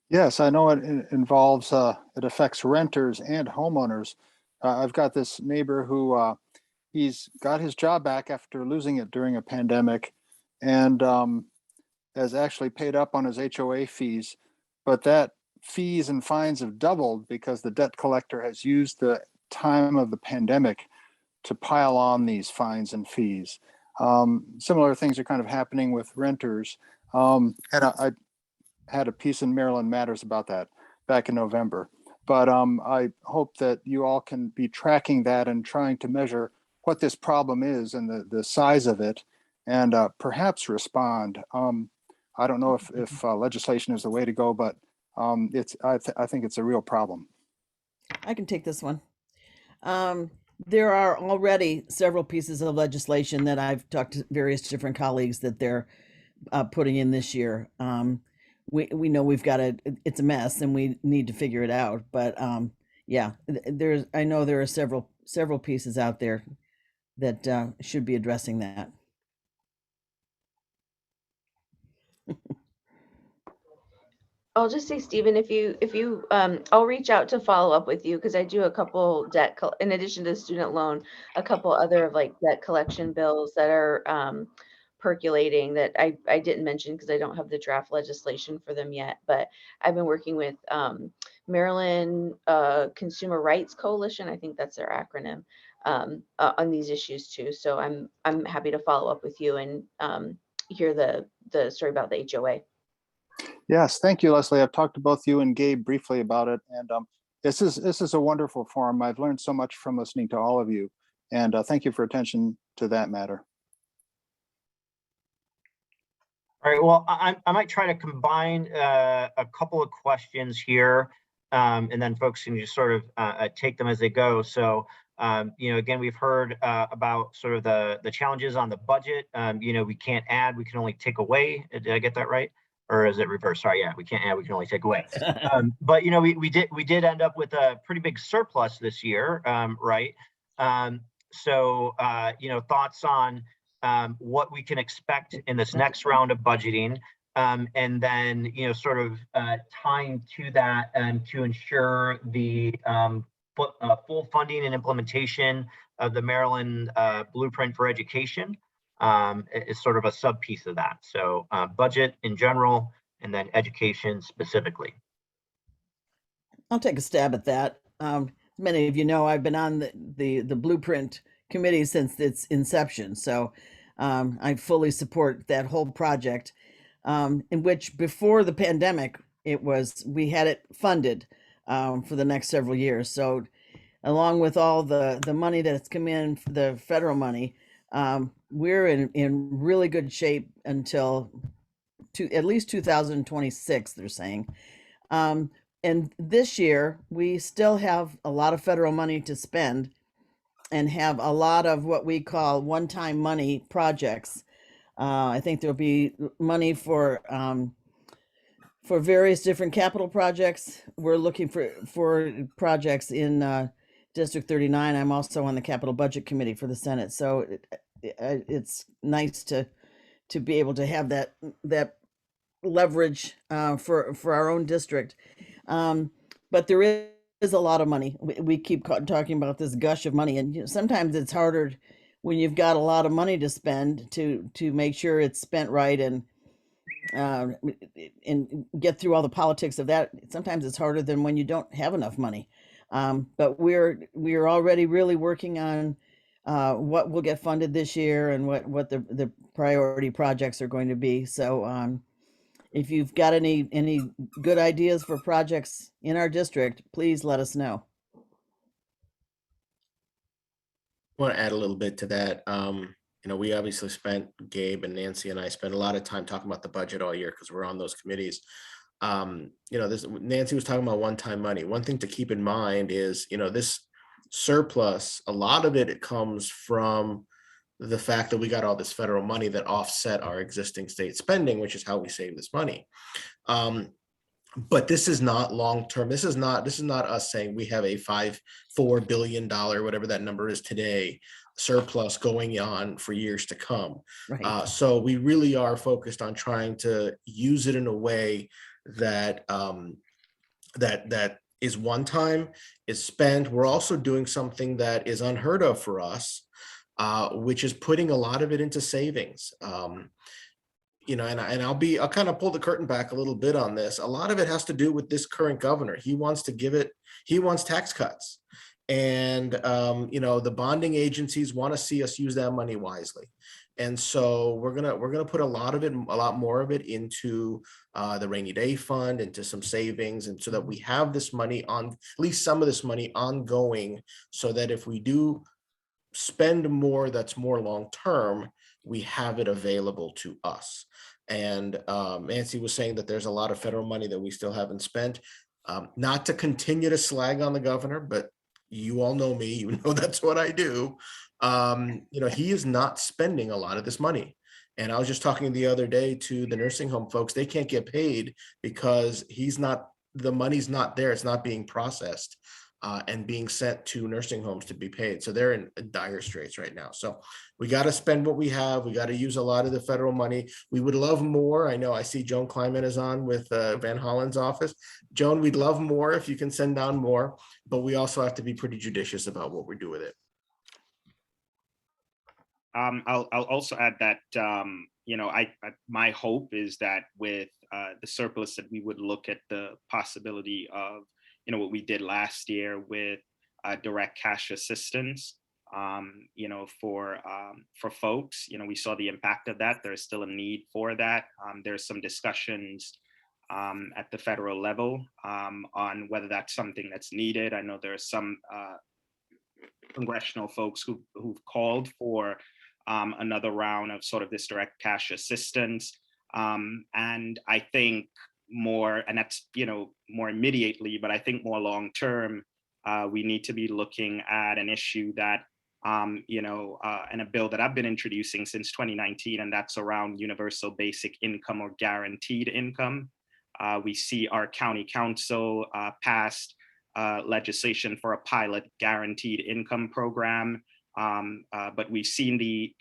Yes, I know it involves, it affects renters and homeowners. I've got this neighbor who he's got his job back after losing it during a pandemic, and has actually paid up on his HOA fees. But that fees and fines have doubled because the debt collector has used the time of the pandemic to pile on these fines and fees. Similar things are kind of happening with renters. And I had a piece in Maryland Matters about that back in November. But I hope that you all can be tracking that and trying to measure what this problem is and the size of it, and perhaps respond. I don't know if legislation is the way to go, but I think it's a real problem. I can take this one. There are already several pieces of legislation that I've talked to various different colleagues that they're putting in this year. We know we've got it's a mess and we need to figure it out. But yeah, I know there are several pieces out there that should be addressing that. I'll just say, Stephen, if you, I'll reach out to follow up with you, because I do a couple in addition to the student loan, a couple other like debt collection bills that are percolating that I didn't mention because I don't have the draft legislation for them yet. But I've been working with Maryland Consumer Rights Coalition, I think that's their acronym, on these issues too. So I'm happy to follow up with you and hear the story about the HOA. Yes, thank you, Leslie. I've talked to both you and Gabe briefly about it, and this is a wonderful forum. I've learned so much from listening to all of you, and thank you for attention to that matter. All right, well, I might try to combine a couple of questions here, and then folks can just sort of take them as they go. So, you know, again, we've heard about sort of the challenges on the budget. You know, we can't add, we can only take away. Did I get that right? Or is it reverse? Sorry, yeah, we can't add, we can only take away. But you know, we did end up with a pretty big surplus this year, right? So you know, thoughts on what we can expect in this next round of budgeting, and then you know, sort of tying to that to ensure the full funding and implementation of the Maryland Blueprint for Education. Is sort of a sub piece of that. So budget in general, and then education specifically. I'll take a stab at that. many of you know, I've been on the Blueprint Committee since its inception. So I fully support that whole project, in which before the pandemic, we had it funded for the next several years. So along with all the money that's come in, the federal money, we're in really good shape until at least 2026, they're saying. And this year, we still have a lot of federal money to spend and have a lot of what we call one-time money projects. I think there'll be money for various different capital projects. We're looking for projects in District 39. I'm also on the Capital Budget Committee for the Senate, so it's nice to be able to have that leverage for our own district. But there is a lot of money. We keep talking about this gush of money, and sometimes it's harder when you've got a lot of money to spend to make sure it's spent right and get through all the politics of that. Sometimes it's harder than when you don't have enough money. But we're already really working on what will get funded this year and what the priority projects are going to be. So if you've got any good ideas for projects in our district, please let us know. I want to add a little bit to that. We obviously Gabe and Nancy and I spent a lot of time talking about the budget all year because we're on those committees. Nancy was talking about one-time money. One thing to keep in mind is, this surplus, a lot of it comes from the fact that we got all this federal money that offset our existing state spending, which is how we save this money. But this is not long-term. This is not us saying we have a $4 billion, whatever that number is today, surplus going on for years to come. Right. So we really are focused on trying to use it in a way that that is one time, is spent. We're also doing something that is unheard of for us, which is putting a lot of it into savings. And I'll kind of pull the curtain back a little bit on this. A lot of it has to do with this current governor. He wants tax cuts. And, the bonding agencies want to see us use that money wisely. And so we're gonna put a lot more of it into the rainy day fund, into some savings, and so that we have this money at least some of this money ongoing, so that if we do spend more that's more long term, we have it available to us. And Nancy was saying that there's a lot of federal money that we still haven't spent. Not to continue to slag on the governor, but you all know me, you know that's what I do. He is not spending a lot of this money. And I was just talking the other day to the nursing home folks. They can't get paid because the money's not there. It's not being processed and being sent to nursing homes to be paid. So they're in dire straits right now. So we got to spend what we have. We got to use a lot of the federal money. We would love more. I know I see Joan Kleiman is on with Van Hollen's office. Joan, we'd love more if you can send down more, but we also have to be pretty judicious about what we do with it. I'll also add that, my hope is that with the surplus that we would look at the possibility of, what we did last year with direct cash assistance, for folks. We saw the impact of that. There's still a need for that. There's some discussions at the federal level on whether that's something that's needed. I know there are some congressional folks who've called for another round of sort of this direct cash assistance. And I think more, and that's, more immediately, but I think more long-term, we need to be looking at an issue that, and a bill that I've been introducing since 2019, and that's around universal basic income or guaranteed income. We see our county council passed legislation for a pilot guaranteed income program. But we've seen the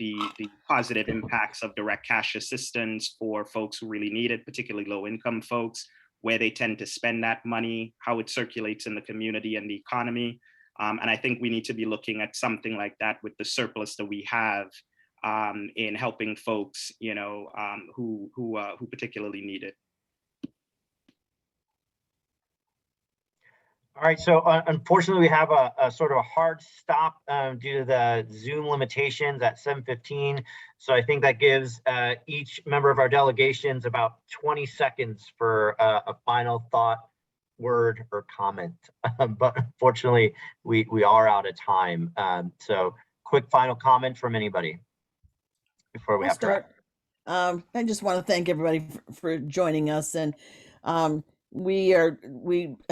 positive impacts of direct cash assistance for folks who really need it, particularly low income folks, where they tend to spend that money, how it circulates in the community and the economy. And I think we need to be looking at something like that with the surplus that we have in helping folks, who particularly need it. All right, so unfortunately, we have a sort of a hard stop due to the Zoom limitations at 7:15. So I think that gives each member of our delegations about 20 seconds for a final thought, word, or comment. But unfortunately, we are out of time. So quick final comment from anybody before we I'll have to wrap. start. I just want to thank everybody for joining us, and I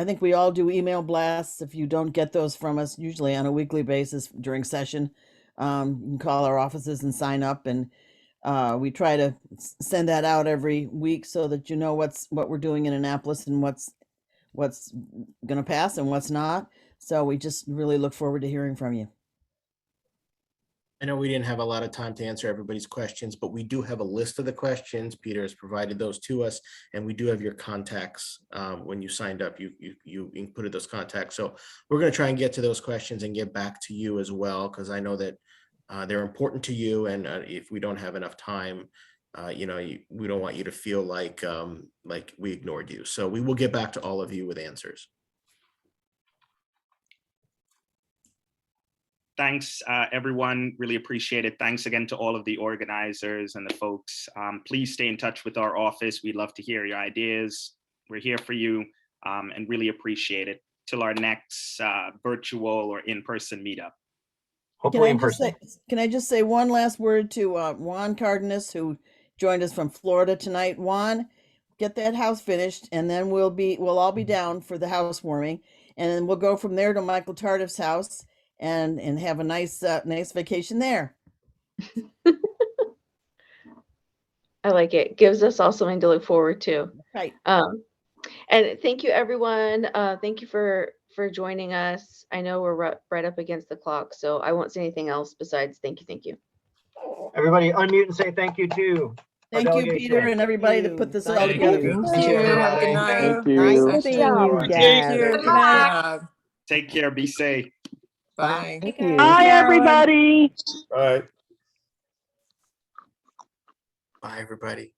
think we all do email blasts. If you don't get those from us, usually on a weekly basis during session, you can call our offices and sign up, and we try to send that out every week so that you know what we're doing in Annapolis and what's going to pass and what's not. So we just really look forward to hearing from you. I know we didn't have a lot of time to answer everybody's questions, but we do have a list of the questions. Peter has provided those to us, and we do have your contacts. When you signed up, you inputted those contacts. So we're going to try and get to those questions and get back to you as well, because I know that they're important to you. And if we don't have enough time, we don't want you to feel like we ignored you. So we will get back to all of you with answers. Thanks, everyone. Really appreciate it. Thanks again to all of the organizers and the folks. Please stay in touch with our office. We'd love to hear your ideas. We're here for you and really appreciate it. Till our next virtual or in-person meetup. Hopefully in person. Can I just say one last word to Juan Cardenas, who joined us from Florida tonight? Juan, get that house finished, and then we'll all be down for the housewarming, and then we'll go from there to Michael Tardif's house and have a nice vacation there. I like it. Gives us all something to look forward to. Right. And thank you, everyone. Thank you for joining us. I know we're right up against the clock, so I won't say anything else besides thank you. Thank you. Everybody unmute and say thank you too. Thank you, Peter, and everybody that put this all together. Thank you. Have a good night. Thank you. Nice seeing you guys. Take care. Be safe. Bye. Thank you. Bye, everybody. Bye. Bye, everybody.